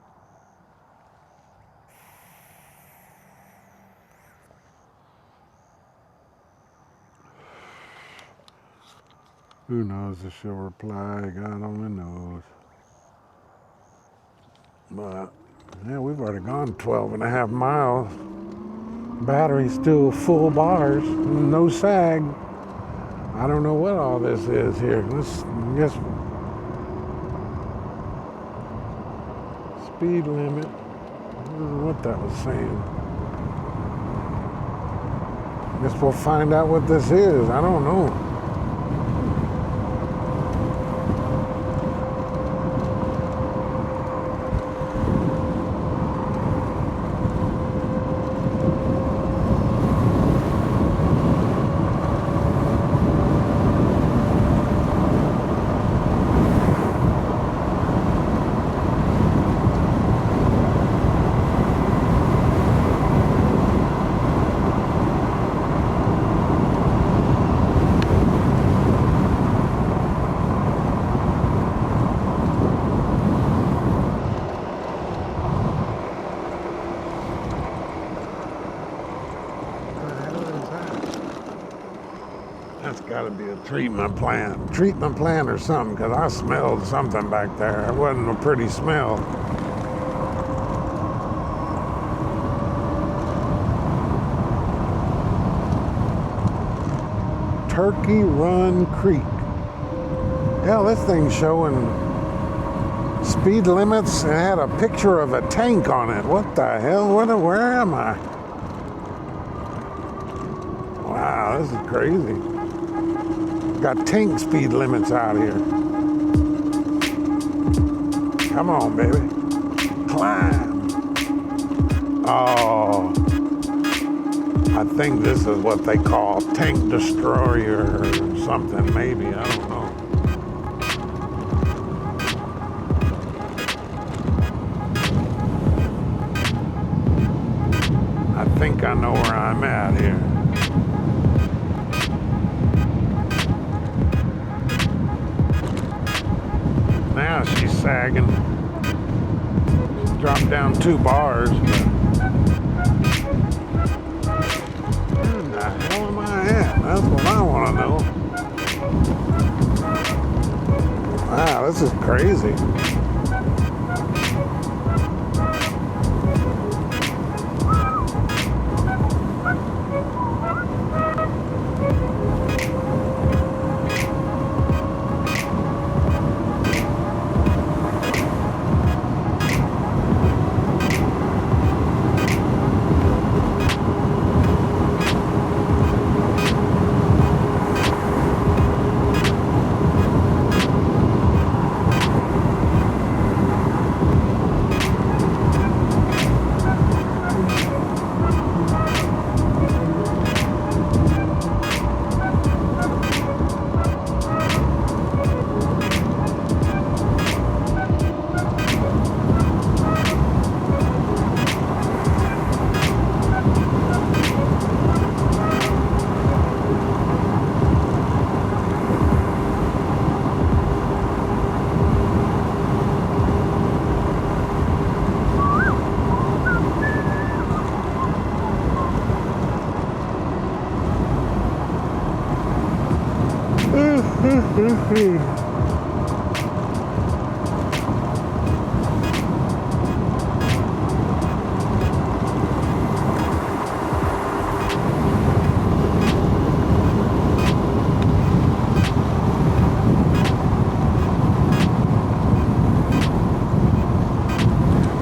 Who knows if she'll reply? God only knows. But, yeah, we've already gone 12 and a half miles. Battery's still full bars, no sag. I don't know what all this is here. Let's guess speed limit. I don't know what that was saying. Guess we'll find out what this is. I don't know. That's got to be a treatment plant or something, because I smelled something back there. It wasn't a pretty smell. Turkey Run Creek. Hell, this thing's showing speed limits. It had a picture of a tank on it. What the hell? Where am I? Wow, this is crazy. Got tank speed limits out here. Come on, baby. Climb. Oh, I think this is what they call tank destroyer or something, maybe. I don't know. I think I know where I'm at here. Now she's sagging. She's dropped down 2 bars. Where the hell am I at? That's what I want to know. Wow, this is crazy.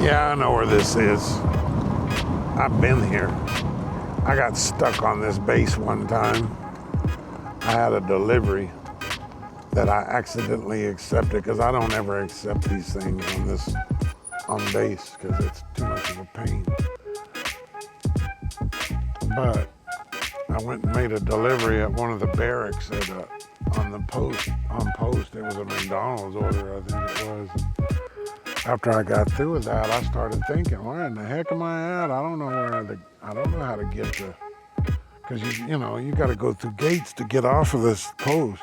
Yeah, I know where this is. I've been here. I got stuck on this base one time. I had a delivery that I accidentally accepted, because I don't ever accept these things on base because it's too much of a pain. But I went and made a delivery at one of the barracks on post. It was a McDonald's order, I think it was. After I got through with that, I started thinking, where in the heck am I at? I don't know how to get to, because you got to go through gates to get off of this post.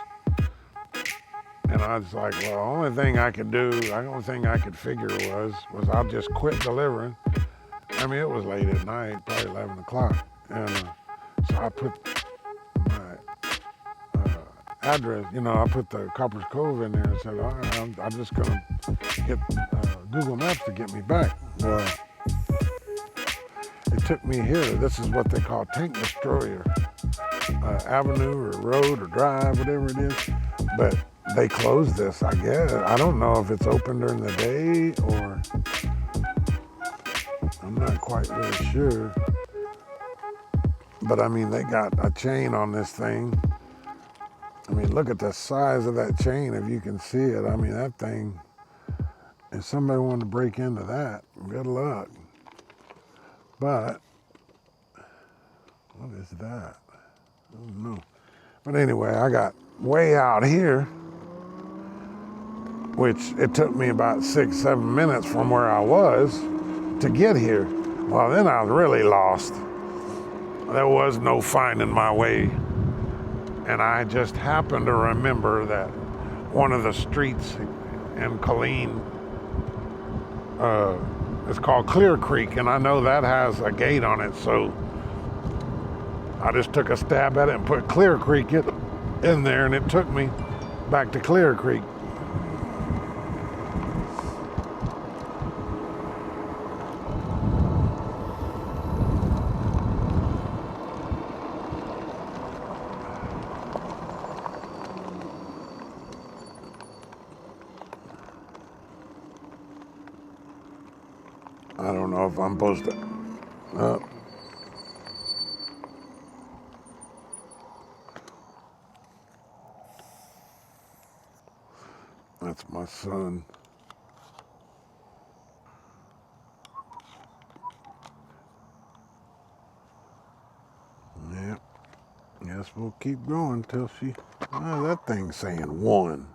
And I was like, well, the only thing I could figure was I'll just quit delivering. I mean, it was late at night, probably 11 o'clock. And so I put my address, I put the Copper's Cove in there and said, all right, I'm just going to get Google Maps to get me back. Well, it took me here. This is what they call tank destroyer. avenue or road or drive, whatever it is. But they closed this, I guess. I don't know if it's open during the day or I'm not quite really sure. But I mean, they got a chain on this thing. I mean, look at the size of that chain if you can see it. I mean, that thing, if somebody wanted to break into that, good luck. But, what is that? I don't know. But anyway, I got way out here, which it took me about 6-7 minutes from where I was to get here. Well, then I was really lost. There was no finding my way. And I just happened to remember that one of the streets in Killeen is called Clear Creek, and I know that has a gate on it, so I just took a stab at it and put Clear Creek in there, and it took me back to Clear Creek. I don't know if I'm supposed to. That's my son. Yeah. Guess we'll keep going till she. Oh, that thing's saying 1.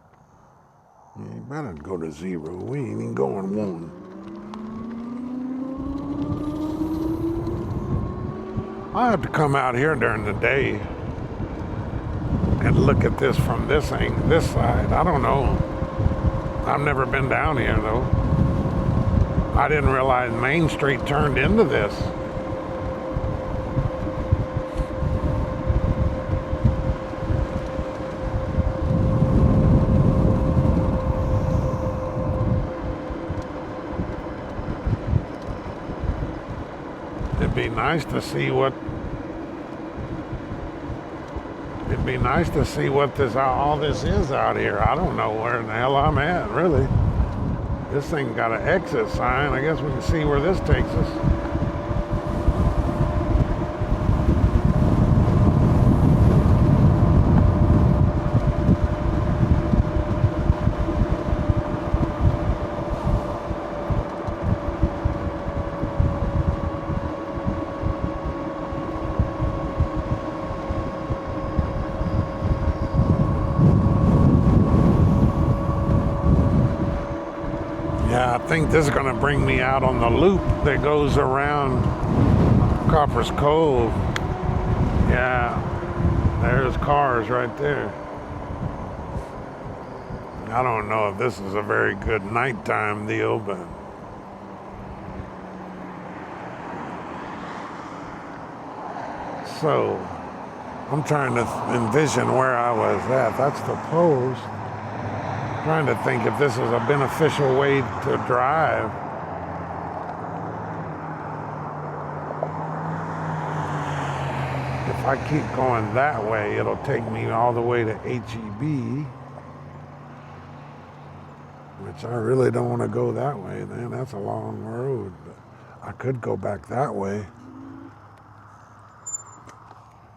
You better go to 0. We ain't even going 1. I have to come out here during the day and look at this from this angle, this side. I don't know. I've never been down here though. I didn't realize Main Street turned into this. It'd be nice to see what all this is out here. I don't know where in the hell I'm at, really. This thing got an exit sign. I guess we can see where this takes us. I think this is going to bring me out on the loop that goes around Copper's Cove. Yeah, there's cars right there. I don't know if this is a very good nighttime deal, but so I'm trying to envision where I was at. That's the post. Trying to think if this is a beneficial way to drive. If I keep going that way, it'll take me all the way to HEB, which I really don't want to go that way. Then that's a long road. But I could go back that way.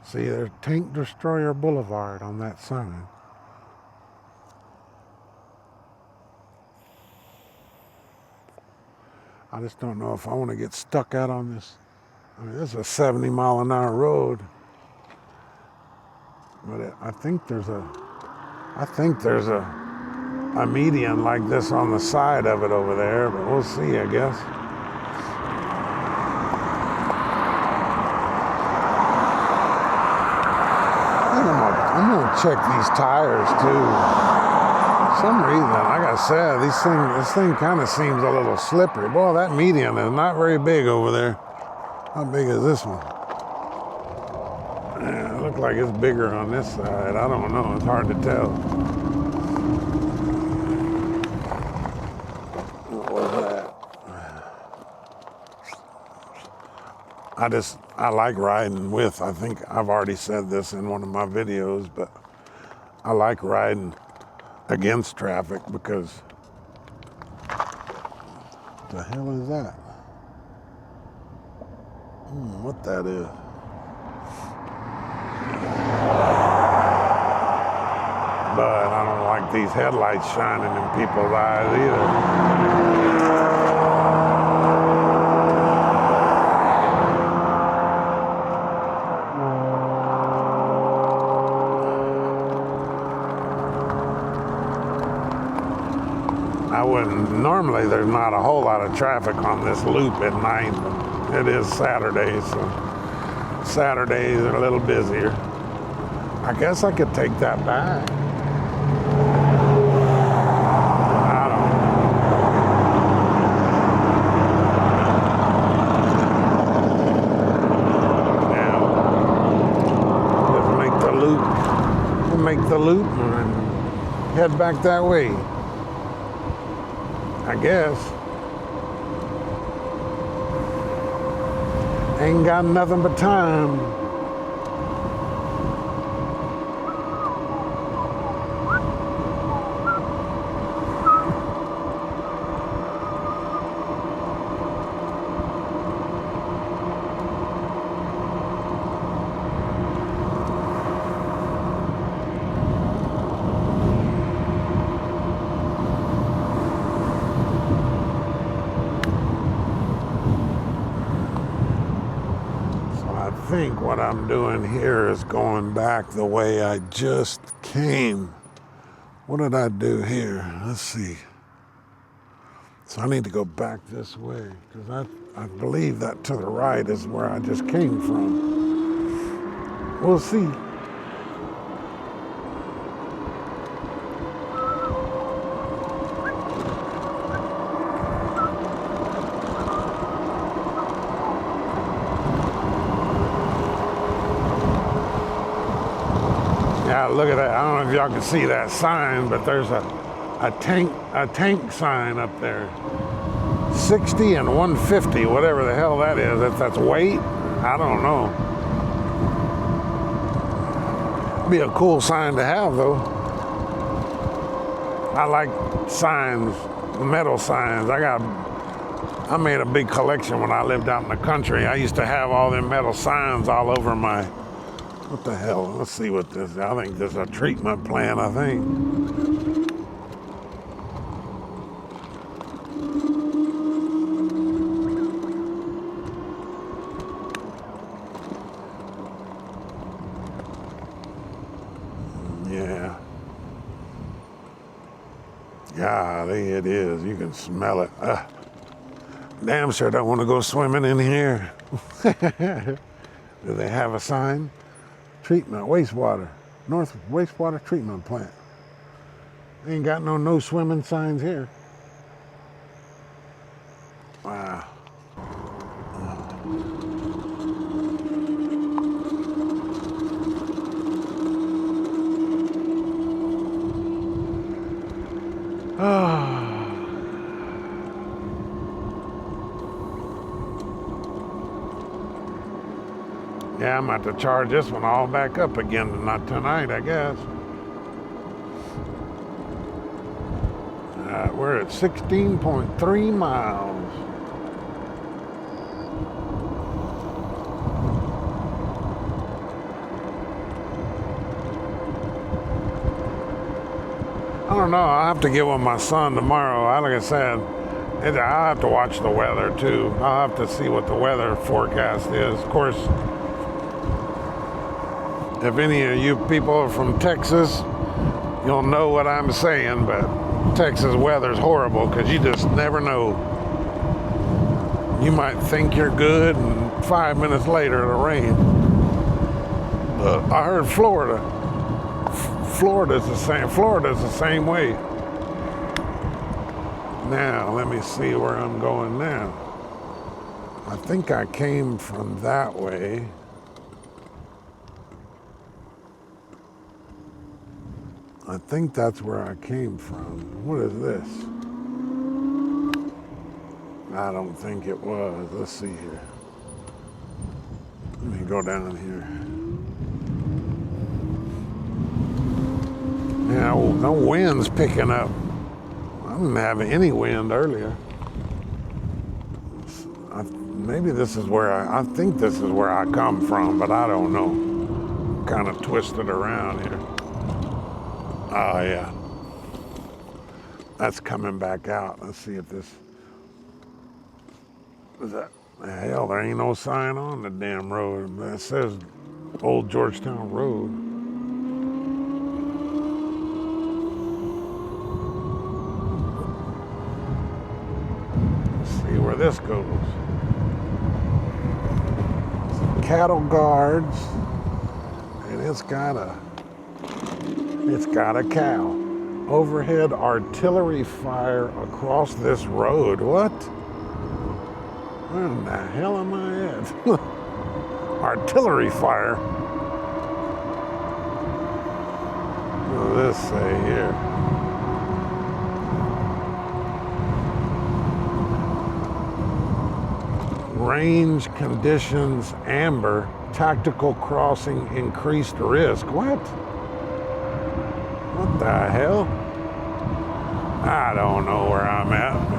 See, there's Tank Destroyer Boulevard on that sign. I just don't know if I want to get stuck out on this. I mean, this is a 70-mile-an-hour road, but I think there's a median like this on the side of it over there. But we'll see, I guess. I'm gonna check these tires too. For some reason, like I said, this thing kind of seems a little slippery. Boy, that median is not very big over there. How big is this one? Yeah, it looks like it's bigger on this side. I don't know. It's hard to tell. What was that? I like riding with, I think I've already said this in one of my videos, but I like riding against traffic because what the hell is that? What that is? But I don't like these headlights shining in people's eyes either. I wouldn't, normally there's not a whole lot of traffic on this loop at night, but it is Saturday, so Saturdays are a little busier. I guess I could take that back. I don't know. Just make the loop. We'll make the loop and head back that way. I guess. Ain't got nothing but time. I think what I'm doing here is going back the way I just came. What did I do here? Let's see. So I need to go back this way because I believe that to the right is where I just came from. We'll see. Yeah, look at that. I don't know if y'all can see that sign, but there's a tank sign up there. 60 and 150, whatever the hell that is. If that's weight, I don't know. Be a cool sign to have, though. I like signs, metal signs. I made a big collection when I lived out in the country. I used to have all them metal signs all over my. What the hell? Let's see what this is. I think this is a treatment plant, I think. Yeah. Golly, it is. You can smell it. Damn sure don't want to go swimming in here. Do they have a sign? Treatment, wastewater, North Wastewater Treatment Plant. Ain't got no swimming signs here. Wow. Yeah, I'm about to charge this one all back up again, not tonight, I guess. We're at 16.3 miles. I don't know, I'll have to get with my son tomorrow. Like I said, I'll have to watch the weather too. I'll have to see what the weather forecast is. Of course, if any of you people are from Texas, you'll know what I'm saying, but Texas weather's horrible because you just never know. You might think you're good and 5 minutes later it'll rain. But I heard Florida's the same way. Now, let me see where I'm going now. I think I came from that way. I think that's where I came from. What is this? I don't think it was. Let's see here. Let me go down here. Yeah, no wind's picking up. I didn't have any wind earlier. Maybe this is where I think this is where I come from, but I don't know. I'm kind of twisted around here. Oh yeah. That's coming back out. Let's see if this is that. Hell, there ain't no sign on the damn road. It says Old Georgetown Road. Let's see where this goes. Cattle guards, and it's got a cow. Overhead artillery fire across this road. What? Where in the hell am I at? Artillery fire. What does this say here? Range conditions amber, tactical crossing increased risk. What? What the hell? I don't know where I'm at.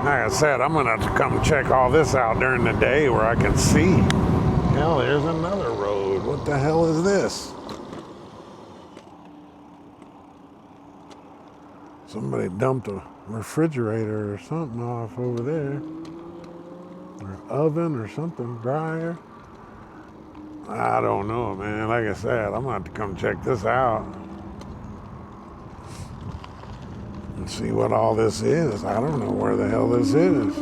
Like I said, I'm gonna have to come check all this out during the day where I can see. Hell, there's another road. What the hell is this? Somebody dumped a refrigerator or something off over there. Or oven or something, dryer. I don't know, man. Like I said, I'm gonna have to come check this out. And see what all this is. I don't know where the hell this is.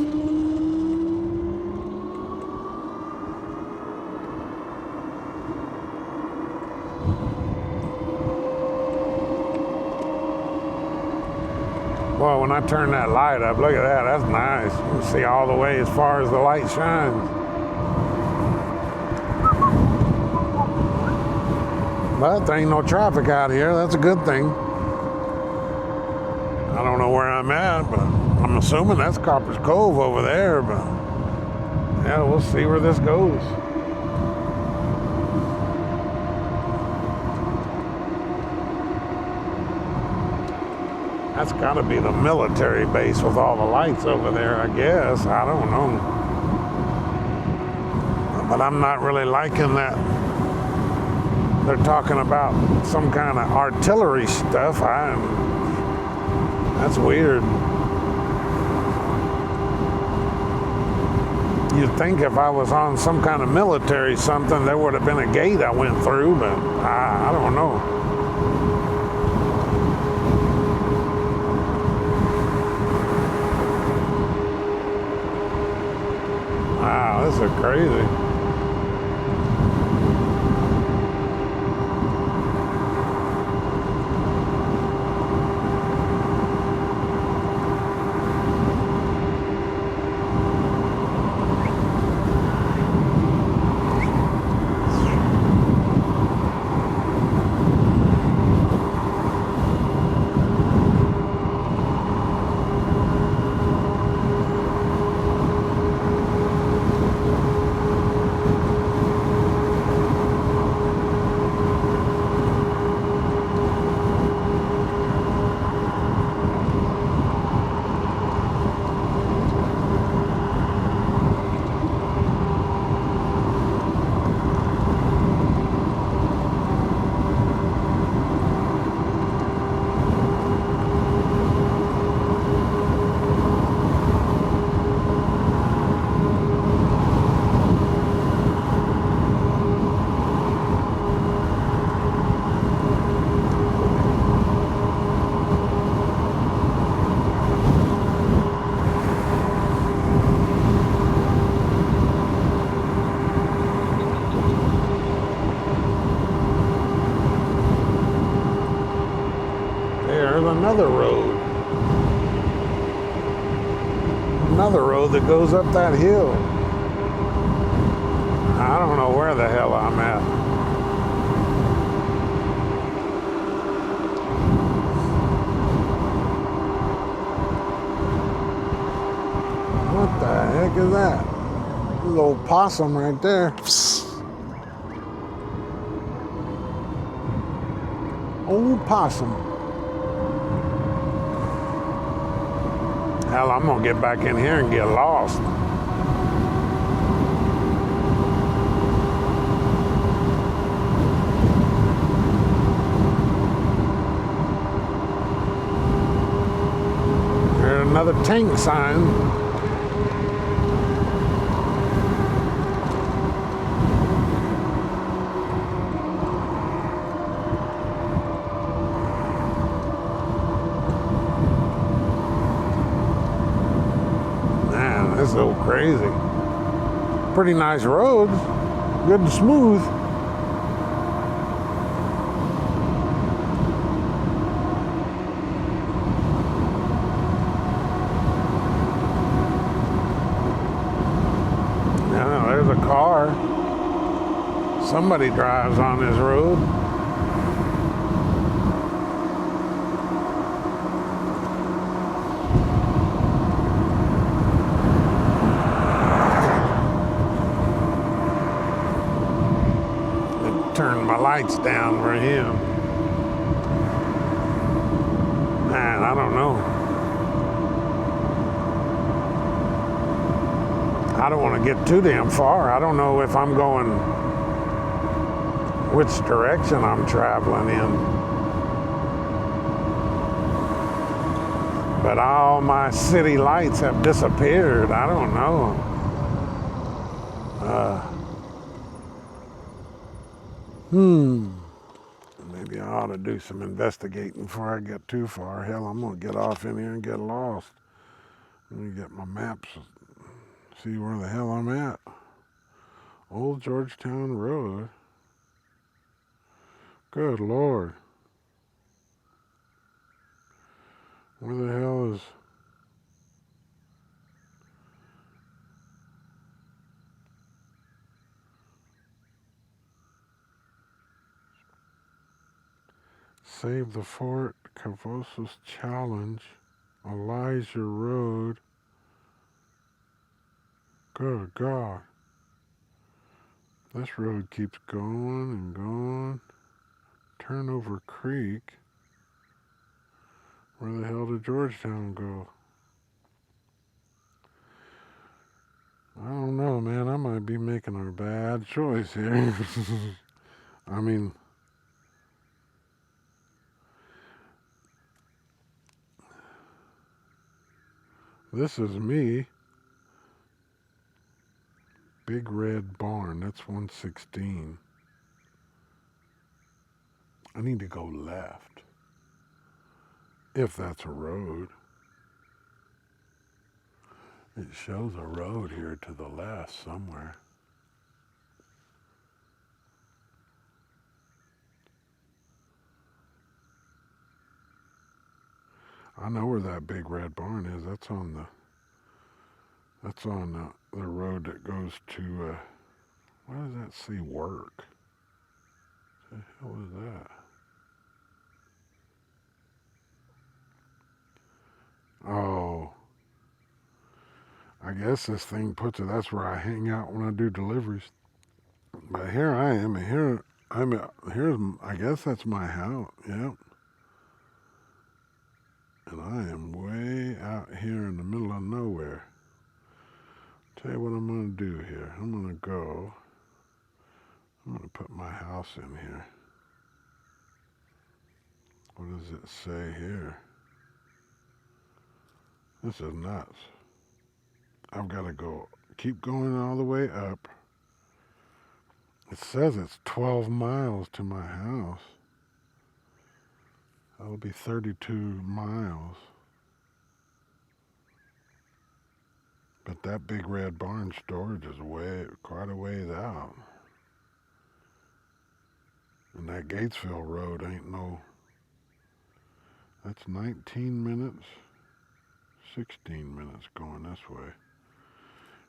Well, when I turn that light up, look at that, that's nice. You can see all the way as far as the light shines. But there ain't no traffic out here, that's a good thing. I don't know where I'm at, but I'm assuming that's Copper's Cove over there, but yeah, we'll see where this goes. That's gotta be the military base with all the lights over there, I guess. I don't know. But I'm not really liking that. They're talking about some kind of artillery stuff. That's weird. You'd think if I was on some kind of military something, there would have been a gate I went through, but I don't know. Wow, this is crazy. There's another road. another road that goes up that hill. I don't know where the hell I'm at. What the heck is that? A little possum right there. Old possum. Hell, I'm gonna get back in here and get lost. There's another tank sign. Man, this is so crazy. Pretty nice roads, good and smooth. Yeah, there's a car. Somebody drives on this road. Turn my lights down for him. Man, I don't know. I don't want to get too damn far. I don't know if I'm going, which direction I'm traveling in. But all my city lights have disappeared. I don't know. Maybe I ought to do some investigating before I get too far. Hell, I'm gonna get off in here and get lost. Let me get my maps, see where the hell I'm at. Old Georgetown Road. Good Lord. Where the hell is... Save the Fort, Cavosus Challenge, Elijah Road. Good God. This road keeps going and going. Turnover Creek. Where the hell did Georgetown go? I don't know, man. I might be making a bad choice here. I mean... This is me. Big Red Barn. That's 116. I need to go left. If that's a road. It shows a road here to the left somewhere. I know where that Big Red Barn is. That's on the road that goes to, what does that say, work? What the hell is that? Oh, I guess this thing puts it, that's where I hang out when I do deliveries. But here I am, and here's, I guess that's my house, yep. And I am way out here in the middle of nowhere. Tell you what I'm going to do here. I'm going to put my house in here. What does it say here? This is nuts. I've got to keep going all the way up. It says it's 12 miles to my house. That'll be 32 miles. But that Big Red Barn storage is quite a ways out. And that Gatesville Road ain't no... That's 19 minutes. 16 minutes going this way.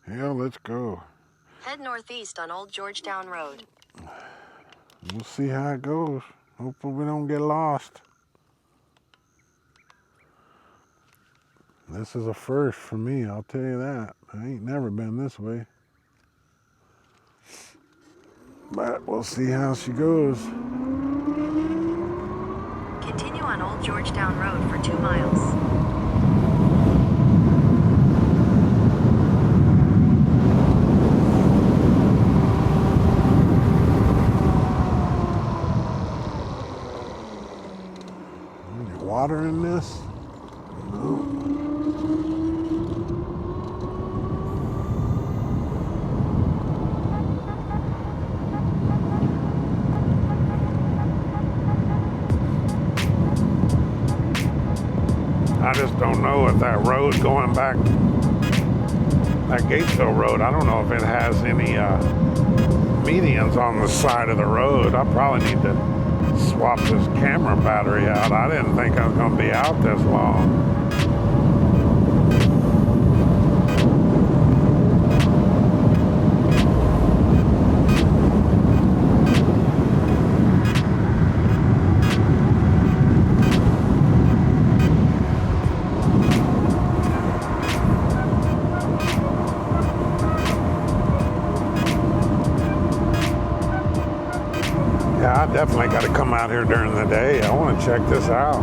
Hell, let's go. Head northeast on Old Georgetown Road. We'll see how it goes. Hopefully we don't get lost. This is a first for me, I'll tell you that. I ain't never been this way. But we'll see how she goes. Continue on Old Georgetown Road for 2 miles. Any water in this? No. I just don't know if that road going back, that Gatesville Road, I don't know if it has any medians on the side of the road. I probably need to swap this camera battery out. I didn't think I was going to be out this long. Yeah, I definitely got to come out here during the day. I want to check this out.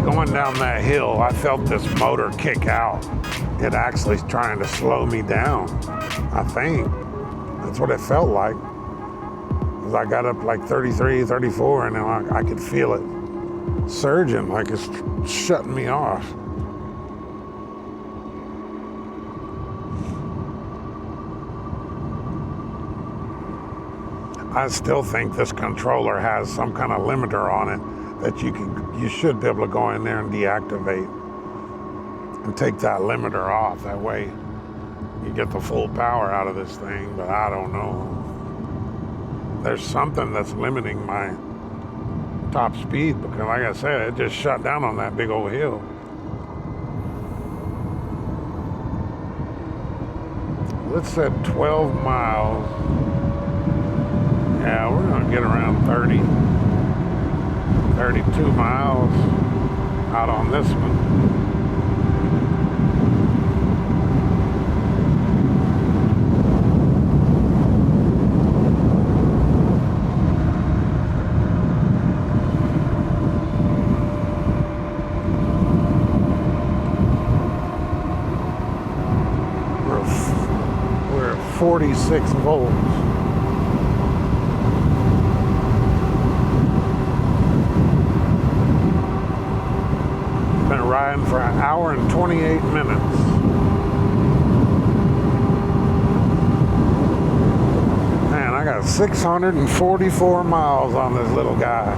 Going down that hill, I felt this motor kick out. It actually is trying to slow me down, I think. That's what it felt like. Because I got up like 33, 34, and now I could feel it surging, like it's shutting me off. I still think this controller has some kind of limiter on it that you should be able to go in there and deactivate and take that limiter off. That way you get the full power out of this thing, but I don't know. There's something that's limiting my top speed because, like I said, it just shut down on that big old hill. It said 12 miles. Yeah, we're gonna get around 30. 32 miles out on this one. We're at 46 volts. Riding for an hour and 28 minutes. Man, I got 644 miles on this little guy.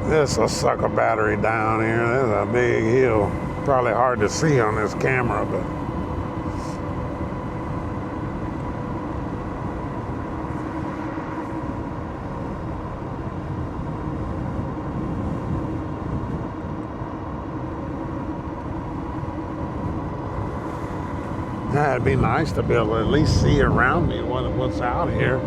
This will suck a battery down here. This is a big hill. Probably hard to see on this camera, but Yeah, it'd be nice to be able to at least see around me what's out here.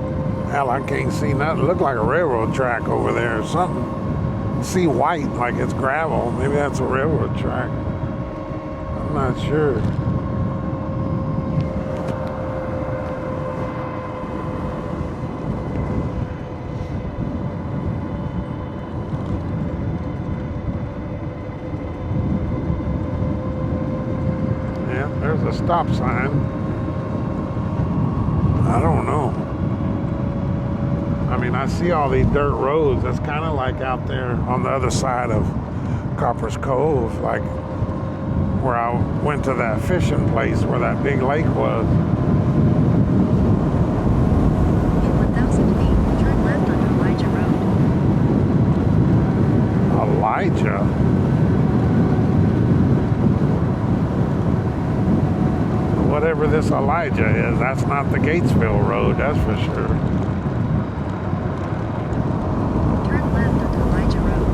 Hell, I can't see nothing. It looked like a railroad track over there or something. See white like it's gravel. Maybe that's a railroad track. I'm not sure. Yeah, there's a stop sign. I don't know. I mean, I see all these dirt roads. That's kind of like out there on the other side of Copper's Cove, like where I went to that fishing place where that big lake was. In 1,000 feet, turn left onto Elijah Road. Elijah? Whatever this Elijah is, that's not the Gatesville Road, that's for sure. Turn left onto Elijah Road.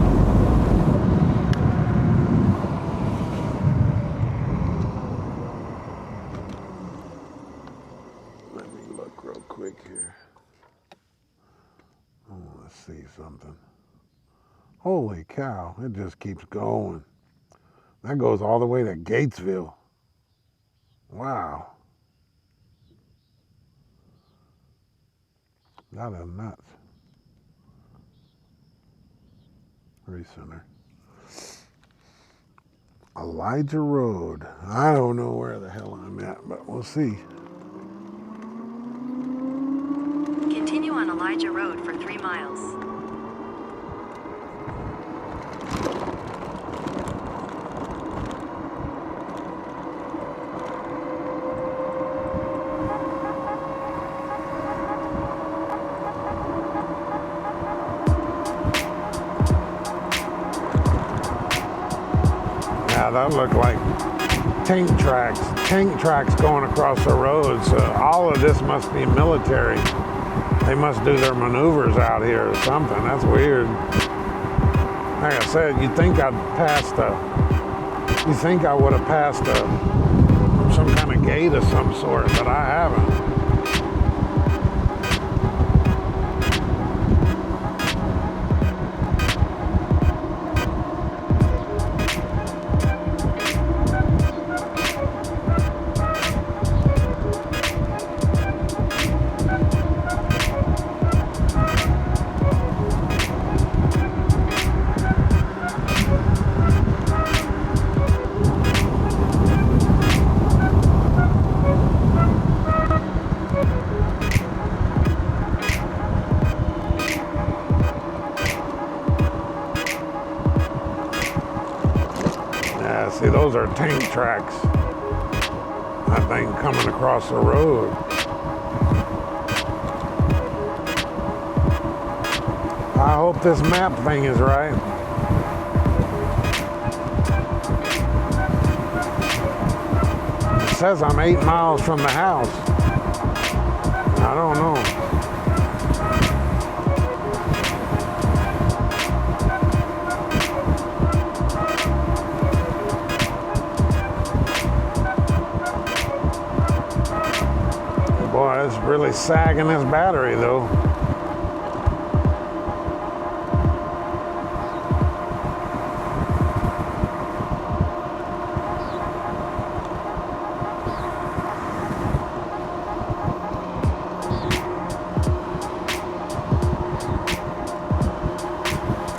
Let me look real quick here. Oh, let's see something. Holy cow, it just keeps going. That goes all the way to Gatesville. Wow. That is nuts. Recenter. Elijah Road. I don't know where the hell I'm at, but we'll see. Continue on Elijah Road for 3 miles. Yeah, that looked like tank tracks going across the road. So all of this must be military. They must do their maneuvers out here or something. That's weird. Like I said, you'd think I would have passed some kind of gate of some sort, but I haven't. See, those are tank tracks, I think, coming across the road. I hope this map thing is right. It says I'm 8 miles from the house. I don't know. Boy, it's really sagging this battery, though.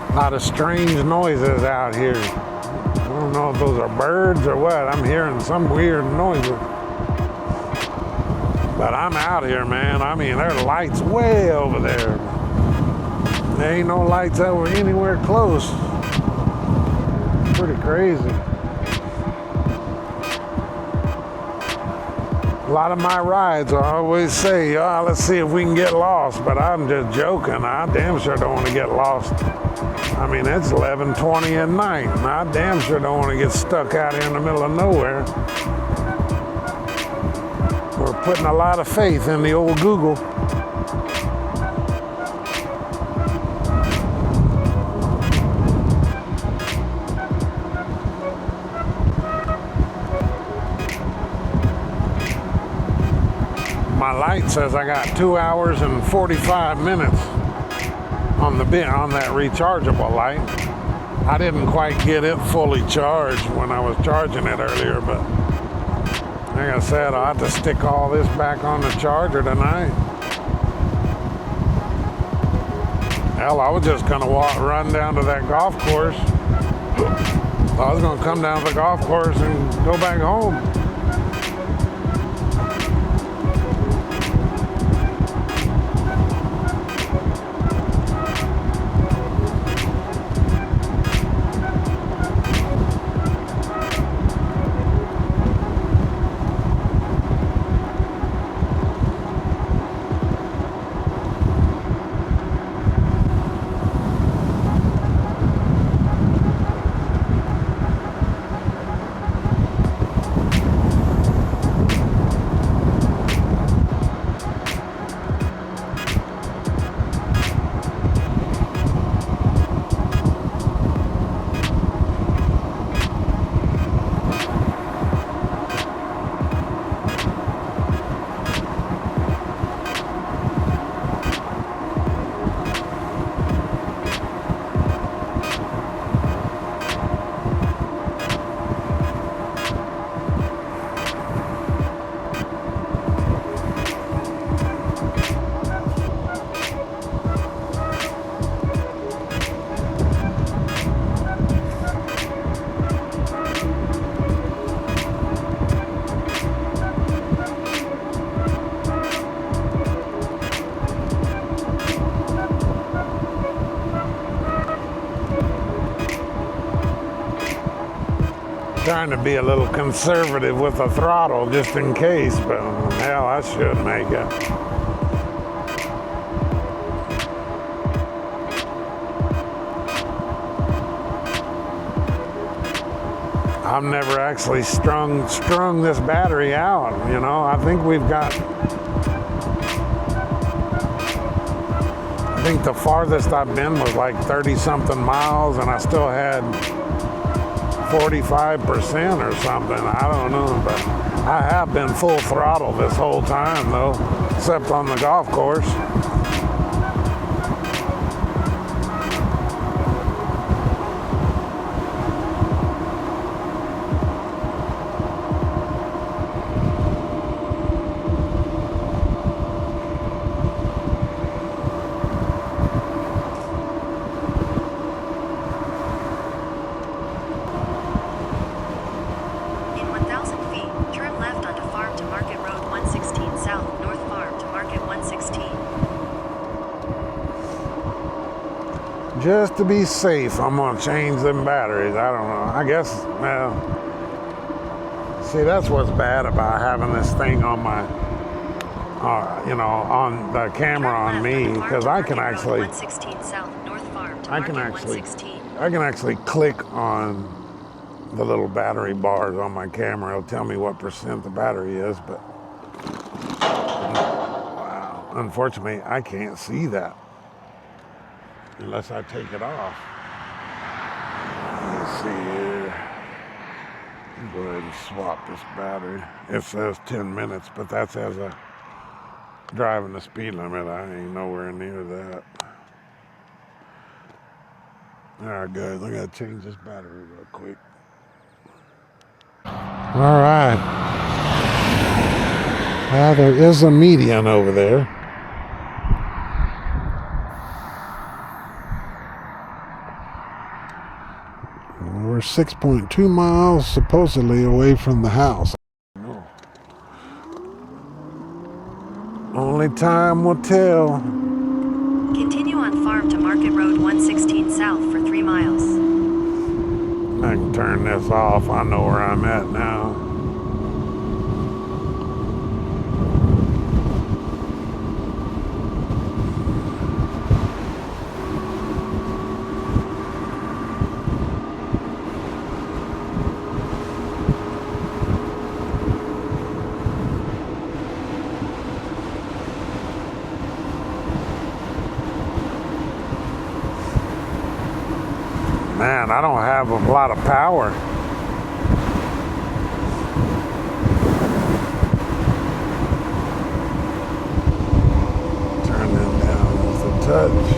A lot of strange noises out here. I don't know if those are birds or what. I'm hearing some weird noises. But I'm out here, man. I mean, there are lights way over there. There ain't no lights over anywhere close. Pretty crazy. A lot of my rides, I always say, oh, let's see if we can get lost. But I'm just joking. I damn sure don't want to get lost. I mean, it's 11:20 at night. And I damn sure don't want to get stuck out here in the middle of nowhere. We're putting a lot of faith in the old Google. light says I got 2 hours and 45 minutes on the bit on that rechargeable light. I didn't quite get it fully charged when I was charging it earlier, but like I said, I'll have to stick all this back on the charger tonight. Hell, I was just gonna run down to that golf course. I was gonna come down to the golf course and go back home. Trying to be a little conservative with the throttle just in case, but hell, I should make it. I've never actually strung this battery out, you know. I think the farthest I've been was like 30 something miles, and I still had 45% or something. I don't know, but I have been full throttle this whole time though, except on the golf course. Just to be safe, I'm gonna change them batteries. I don't know. I guess, well, see, that's what's bad about having this thing on my, you know, on the camera on me, because I can actually click on the little battery bars on my camera. It'll tell me what percent the battery is, but wow, unfortunately, I can't see that unless I take it off. Let's see here. Go ahead and swap this battery. It says 10 minutes, but that's as a driving the speed limit. I ain't nowhere near that. All right, guys, I gotta change this battery real quick. All right. Well, there is a median over there. We're 6.2 miles supposedly away from the house. No. Only time will tell. Continue on Farm to Market Road 116 South for 3 miles. I can turn this off. I know where I'm at now. Man, I don't have a lot of power. such.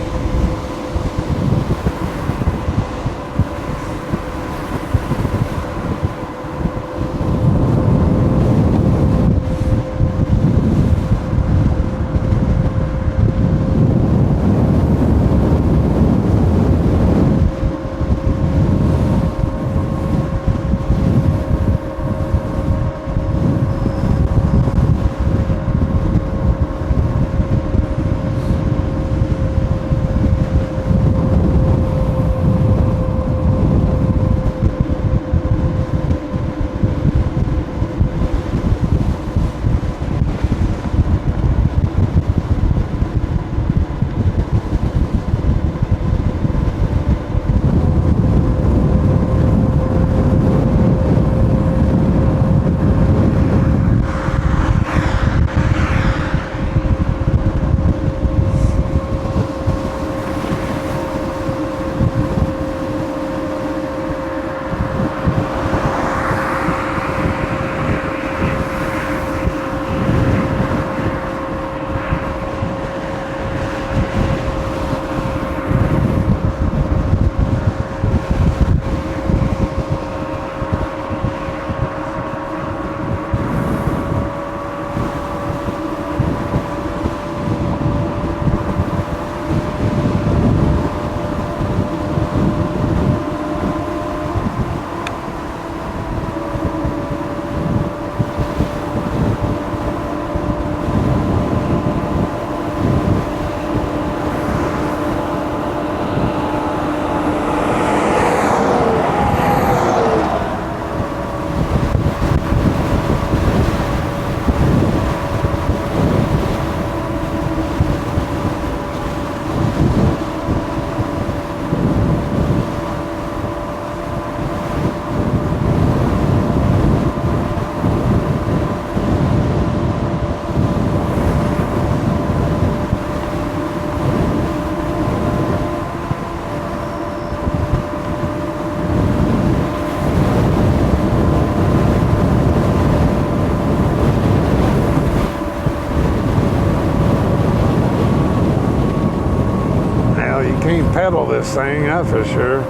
Can't pedal this thing, that's for sure.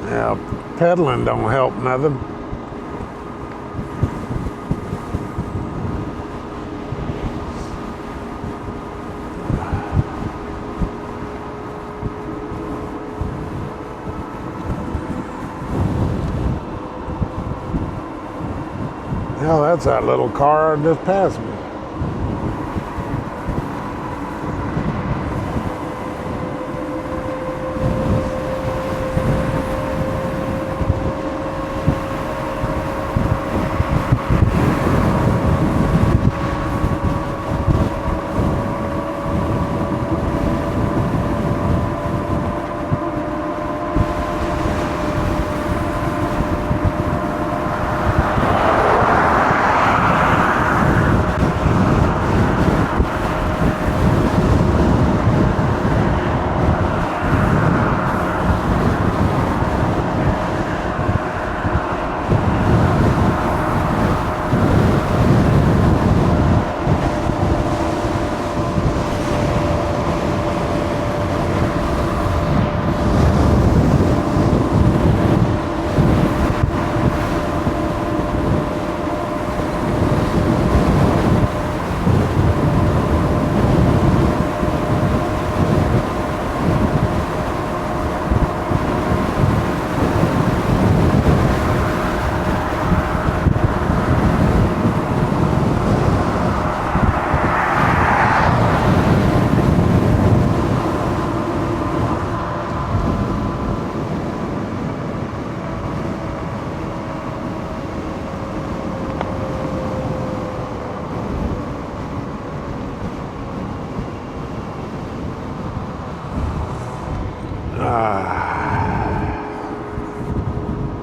Yeah, pedaling don't help nothing. Hell, that's that little car just passed me.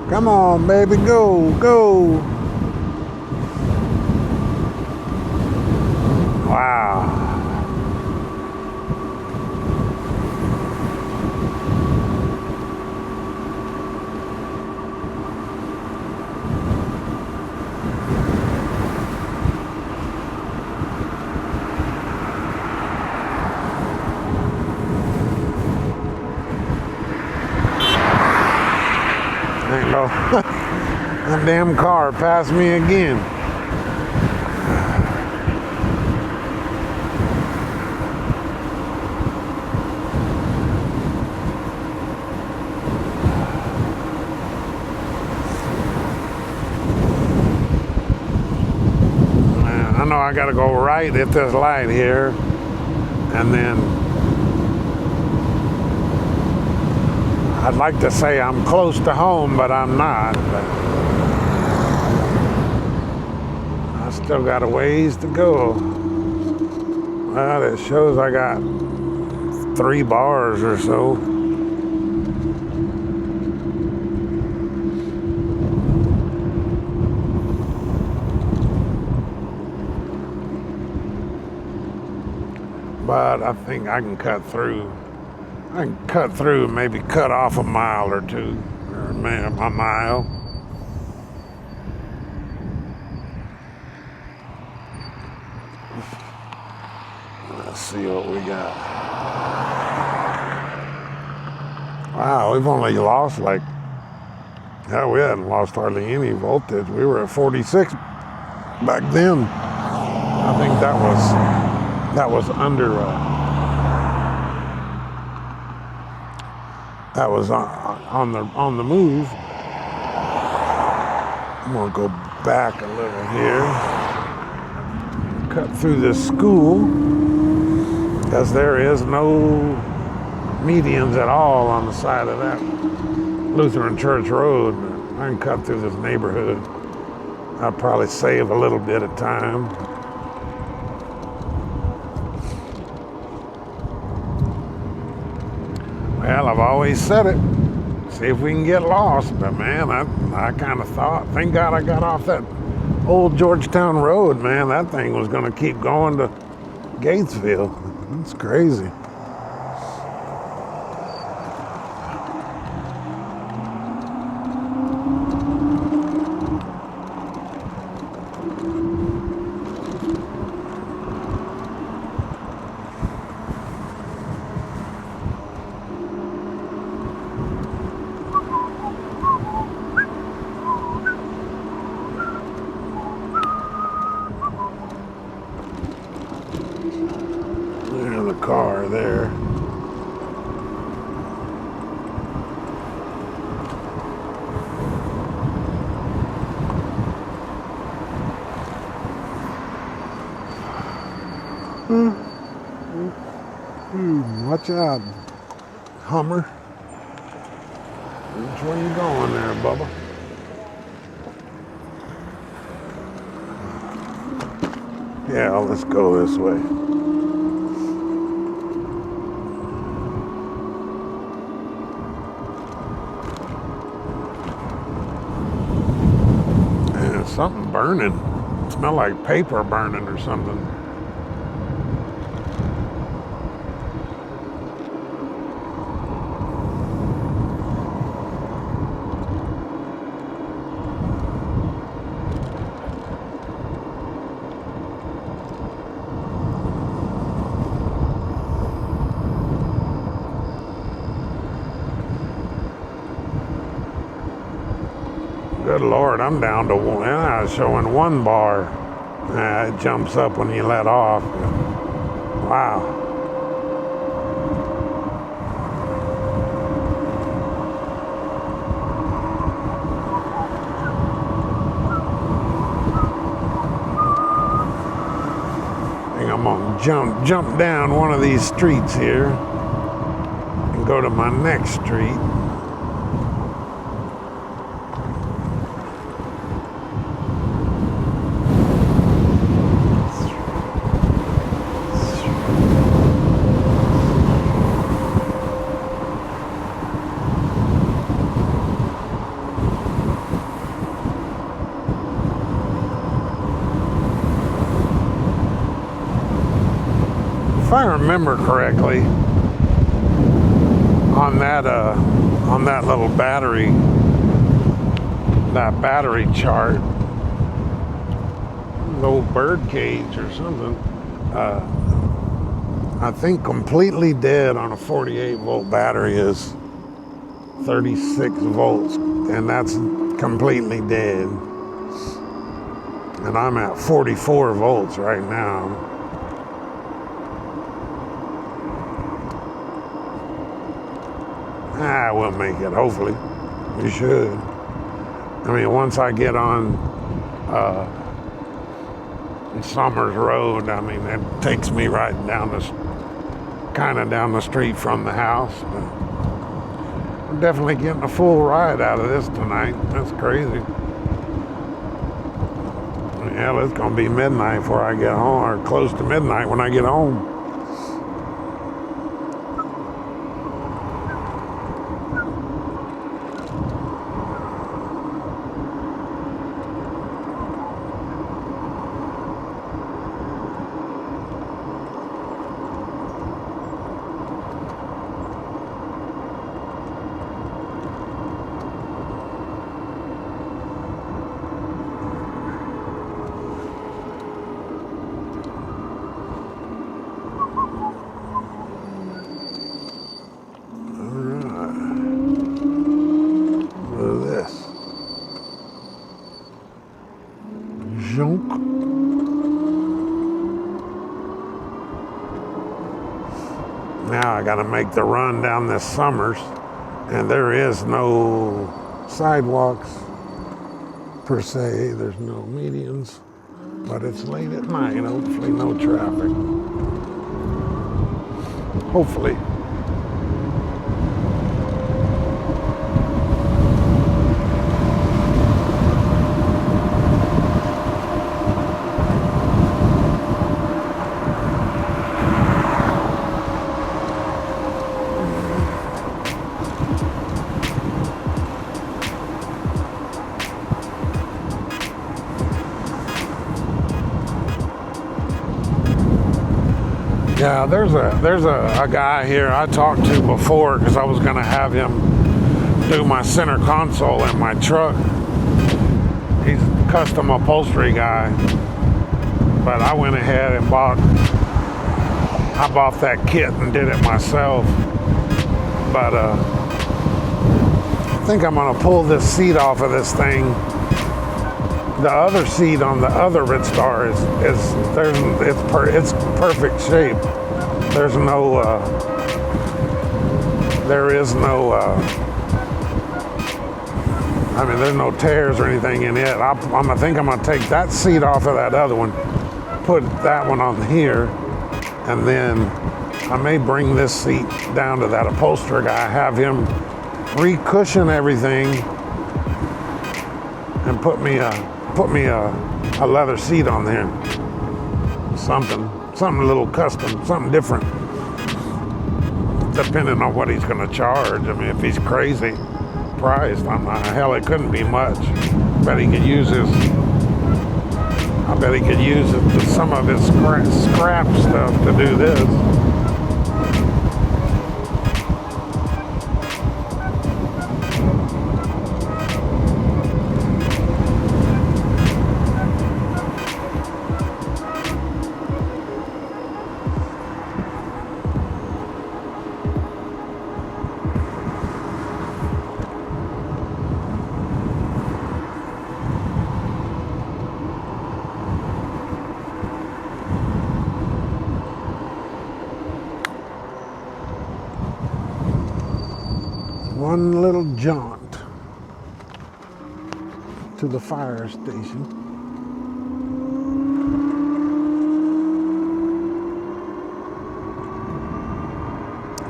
Come on, baby, go, go. Wow. go. That damn car passed me again. I know I gotta go right at this light here, and then I'd like to say I'm close to home, but I'm not. But I still got a ways to go. Well, it shows I got 3 bars or so. But I think I can cut through. I can cut through, maybe cut off a mile or two, or a mile. Let's see what we got. Wow, we've only lost we hadn't lost hardly any voltage. We were at 46 back then. I think that was under. That was on the move. I'm gonna go back a little here, cut through this school, because there is no medians at all on the side of that Lutheran Church Road. I can cut through this neighborhood. I'll probably save a little bit of time. Well, I've always said it. See if we can get lost. But man, I kind of thought, thank God I got off that old Georgetown Road, man. That thing was going to keep going to Gatesville. It's crazy. There's a car there. Watch out, Hummer. Which way you going there, Bubba? Yeah, let's go this way. Man, something burning. It smells like paper burning or something. Good Lord, I'm down to one. I was showing 1 bar. It jumps up when you let off. Wow. I think I'm gonna jump down one of these streets here and go to my next street. If I remember correctly, on that little battery chart, the old bird cage or something, I think completely dead on a 48 volt battery is 36 volts and that's completely dead. And I'm at 44 volts right now. We'll make it, hopefully. We should. I mean, once I get on Summers Road, I mean, it takes me right down kind of down the street from the house. But I'm definitely getting a full ride out of this tonight. That's crazy. Hell, it's going to be midnight before I get home, or close to midnight when I get home. Now I got to make the run down this Summers, and there is no sidewalks per se. There's no medians, but it's late at night. Hopefully no traffic. Hopefully. Yeah, there's a guy here I talked to before, because I was going to have him do my center console in my truck. He's a custom upholstery guy, but I went ahead and bought that kit and did it myself. But I think I'm going to pull this seat off of this thing. The other seat on the other Ridstar it's perfect shape. There is no there's no tears or anything in it. I think I'm gonna take that seat off of that other one, put that one on here, and then I may bring this seat down to that upholsterer guy, have him re-cushion everything, and put me a leather seat on there. Something a little custom, something different, depending on what he's going to charge. I mean, if he's crazy priced, hell, it couldn't be much. I bet he could use some of his scrap stuff to do this. One little jaunt to the fire station.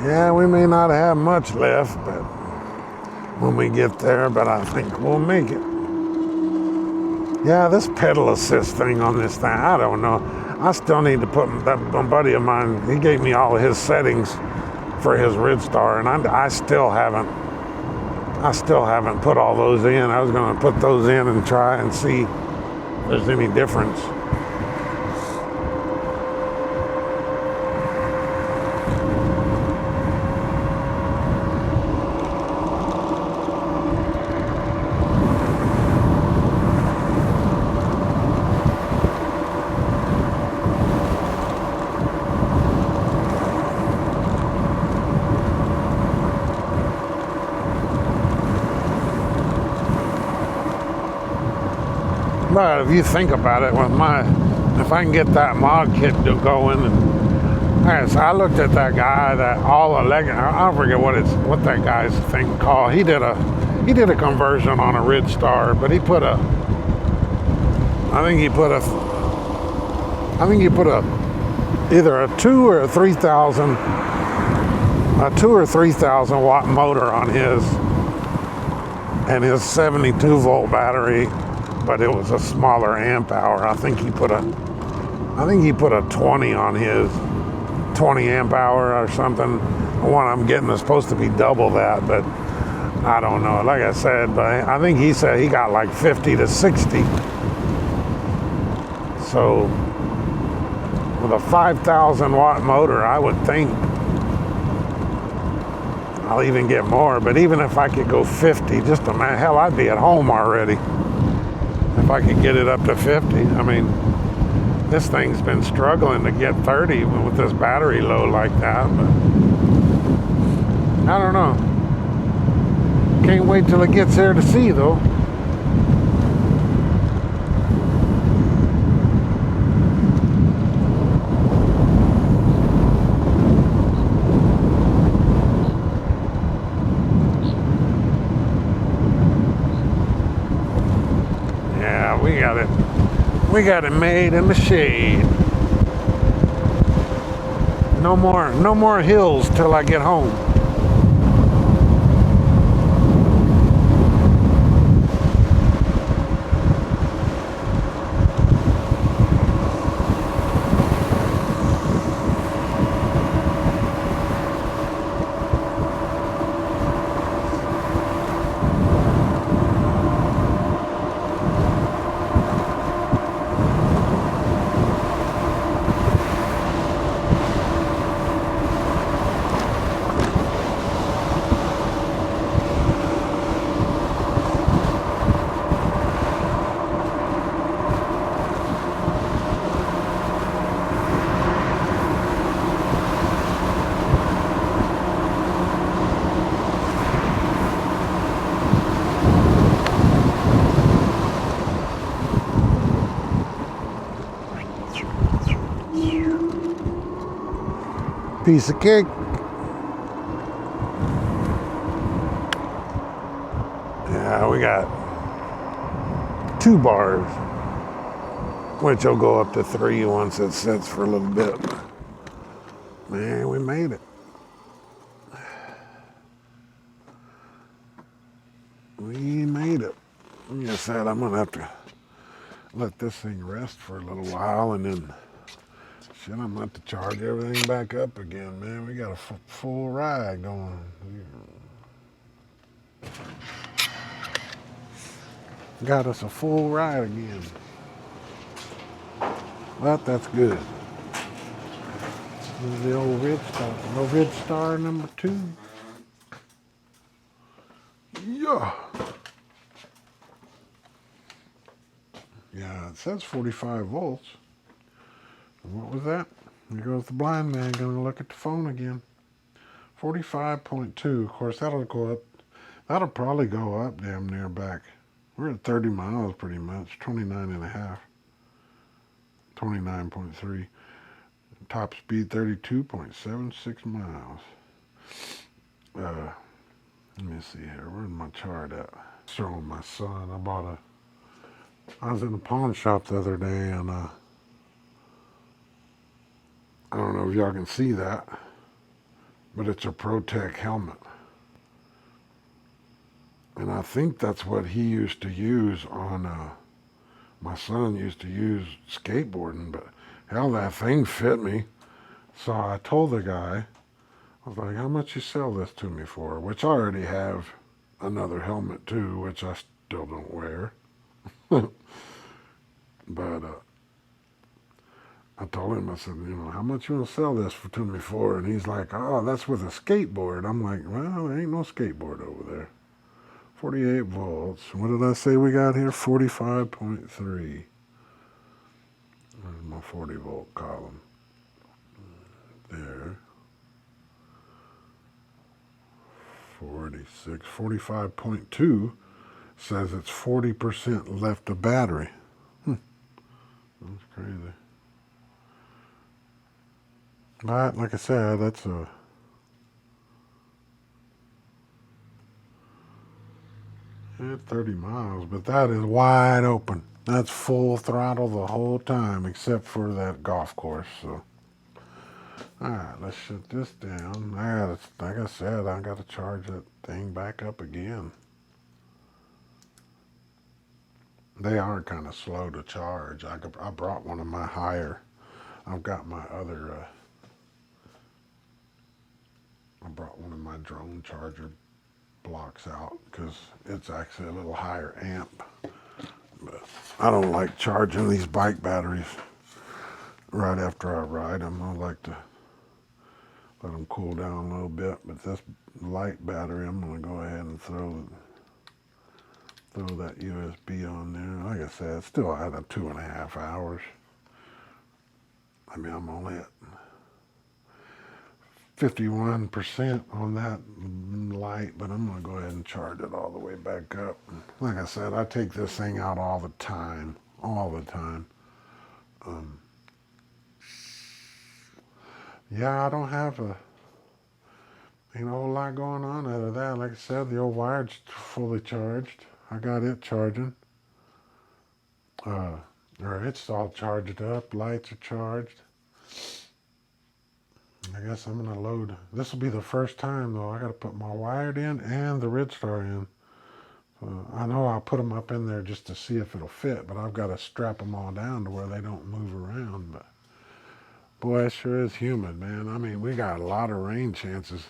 Yeah, we may not have much left, but when we get there, but I think we'll make it. Yeah, this pedal assist thing on this thing, I don't know. I still need to put that buddy of mine, he gave me all of his settings for his Ridstar, and I still haven't put all those in. I was going to put those in and try and see if there's any difference. But if you think about it, if I can get that mod kit to go in, and so I looked at that guy, that all electric. I don't forget what that guy's thing called. He did a conversion on a Ridstar, but he put either a 2 or 3,000 watt motor on his, and his 72 volt battery, but it was a smaller amp hour. I think he put a 20 on his, 20 amp hour or something. The one I'm getting is supposed to be double that, but I don't know. Like I said, but I think he said he got like 50 to 60. So with a 5,000 watt motor, I would think I'll even get more. But even if I could go 50, just a man, hell, I'd be at home already if I could get it up to 50. I mean, this thing's been struggling to get 30 with this battery low like that. But I don't know. Can't wait till it gets there to see, though. Yeah, we got it. We got it made in the shade. No more hills till I get home. Piece of cake. Yeah, we got 2 bars, which will go up to 3 once it sits for a little bit. Man, we made it. We made it. Like I said, I'm gonna have to let this thing rest for a little while, and then shit, I'm gonna have to charge everything back up again, man. We got a full ride going. Got us a full ride again. But that's good. This is the old Ridstar number 2. Yeah. Yeah, it says 45 volts. What was that? Here goes the blind man gonna look at the phone again. 45.2. Of course, that'll go up. That'll probably go up damn near back. We're at 30 miles pretty much. 29 and a half. 29.3. Top speed 32.76 miles. Let me see here. Where's my chart at? Showing my son. I was in the pawn shop the other day, and I don't know if y'all can see that, but it's a ProTech helmet. And I think that's what he used to use on, my son used to use skateboarding, but hell, that thing fit me. So I told the guy, I was like, how much you sell this to me for? Which I already have another helmet too, which I still don't wear. But I told him, I said, how much you want to sell this to me for? And he's like, oh, that's with a skateboard. I'm like, well, there ain't no skateboard over there. 48 volts. What did I say we got here? 45.3. There's my 40 volt column. There. 45.2 says it's 40% left of battery. That's crazy. But like I said, that's 30 miles, but that is wide open. That's full throttle the whole time, except for that golf course. So, all right, let's shut this down. Like I said, I got to charge that thing back up again. They are kind of slow to charge. I brought one of my higher. I've got my other. I brought one of my drone charger blocks out because it's actually a little higher amp. But I don't like charging these bike batteries right after I ride them. I like to let them cool down a little bit. But this light battery, I'm going to go ahead and throw that USB on there. Like I said, it's still at 2.5 hours. I mean, I'm only at 51% on that light, but I'm going to go ahead and charge it all the way back up. Like I said, I take this thing out all the time. All the time. Yeah, I don't have a whole lot going on out of that. Like I said, the old wire's fully charged. I got it charging. Or it's all charged up. Lights are charged. I guess I'm gonna load. This will be the first time though. I got to put my wired in and the Ridstar in. I know I'll put them up in there just to see if it'll fit, but I've got to strap them all down to where they don't move around. But boy, it sure is humid, man. I mean, we got a lot of rain chances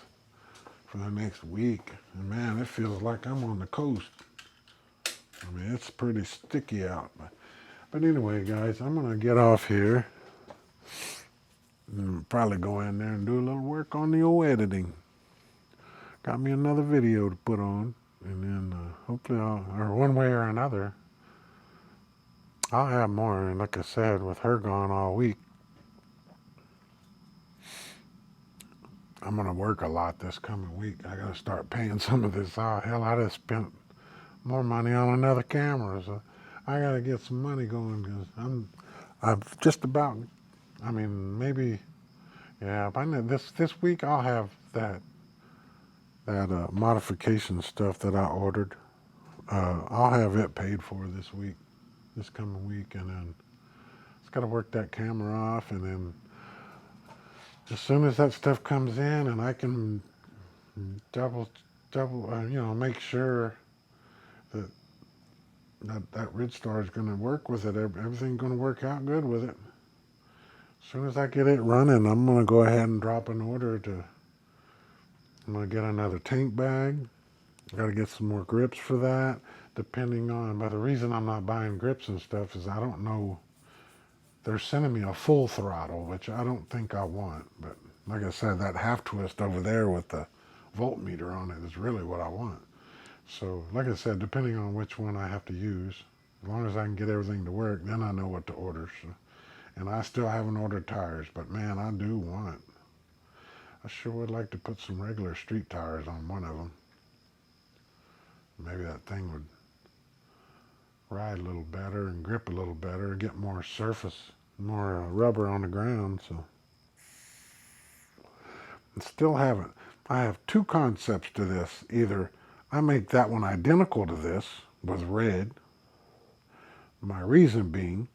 for the next week, and man, it feels like I'm on the coast. I mean, it's pretty sticky out. But anyway, guys, I'm gonna get off here and probably go in there and do a little work on the old editing. Got me another video to put on, and then hopefully or one way or another, I'll have more. And like I said, with her gone all week, I'm gonna work a lot this coming week. I gotta start paying some of this off. Hell, I just spent more money on another camera, so I gotta get some money going because I've just about. I mean, maybe, yeah. By this week, I'll have that modification stuff that I ordered. I'll have it paid for this coming week, and then just got to work that camera off, and then as soon as that stuff comes in, and I can double, make sure that that Ridstar is going to work with it. Everything's going to work out good with it. As soon as I get it running, I'm going to go ahead and drop an order to. I'm going to get another tank bag. I got to get some more grips for that. Depending on, but the reason I'm not buying grips and stuff is I don't know. They're sending me a full throttle, which I don't think I want. But like I said, that half twist over there with the voltmeter on it is really what I want. So like I said, depending on which one I have to use, as long as I can get everything to work, then I know what to order. So, and I still haven't ordered tires, but man, I do want. I sure would like to put some regular street tires on one of them. Maybe that thing would ride a little better and grip a little better, get more surface, more rubber on the ground. So, and still haven't. I have two concepts to this. Either I make that one identical to this with red. My reason being,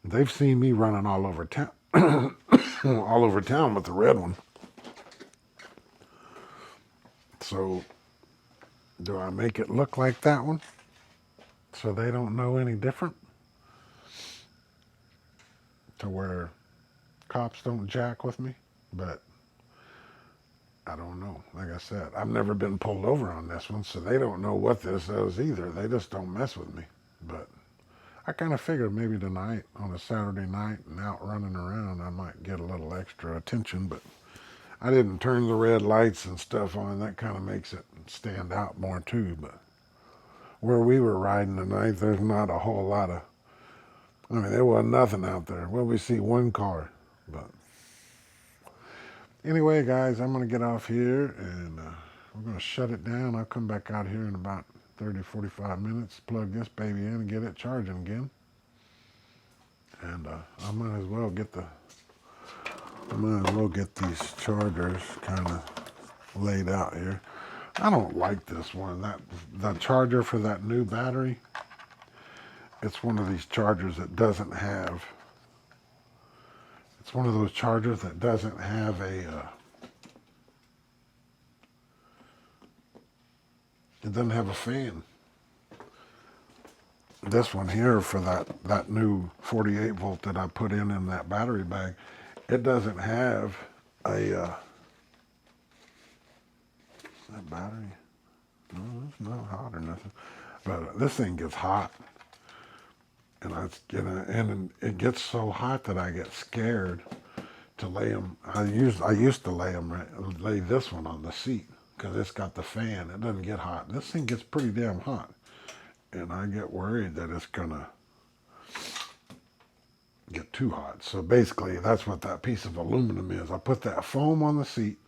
they've seen me running all over town, all over town with the red one. So, do I make it look like that one so they don't know any different? To where cops don't jack with me? But I don't know. Like I said, I've never been pulled over on this one, so they don't know what this is either. They just don't mess with me. But I kind of figured maybe tonight, on a Saturday night and out running around, I might get a little extra attention. But I didn't turn the red lights and stuff on. That kind of makes it stand out more too. But where we were riding tonight, there's not a whole lot of. I mean, there wasn't nothing out there. Well, we see one car, but anyway, guys, I'm going to get off here and we're going to shut it down. I'll come back out here in about 30, 45 minutes, plug this baby in and get it charging again. And I might as well get these chargers kind of laid out here. I don't like this one. That charger for that new battery, it's one of these chargers that doesn't have, it's one of those chargers that doesn't have it doesn't have a fan. This one here for that new 48 volt that I put in that battery bag, it doesn't have a that battery. No, it's not hot or nothing. But this thing gets hot, and and it gets so hot that I get scared to lay them. I used to lay this one on the seat because it's got the fan. It doesn't get hot. This thing gets pretty damn hot, and I get worried that it's gonna get too hot. So basically, that's what that piece of aluminum is. I put that foam on the seat,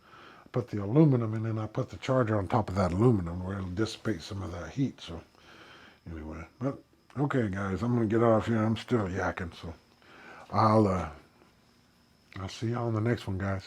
I put the aluminum, and then I put the charger on top of that aluminum where it'll dissipate some of that heat. So anyway, but okay, guys, I'm gonna get off here. I'm still yakking, so I'll see y'all on the next one, guys.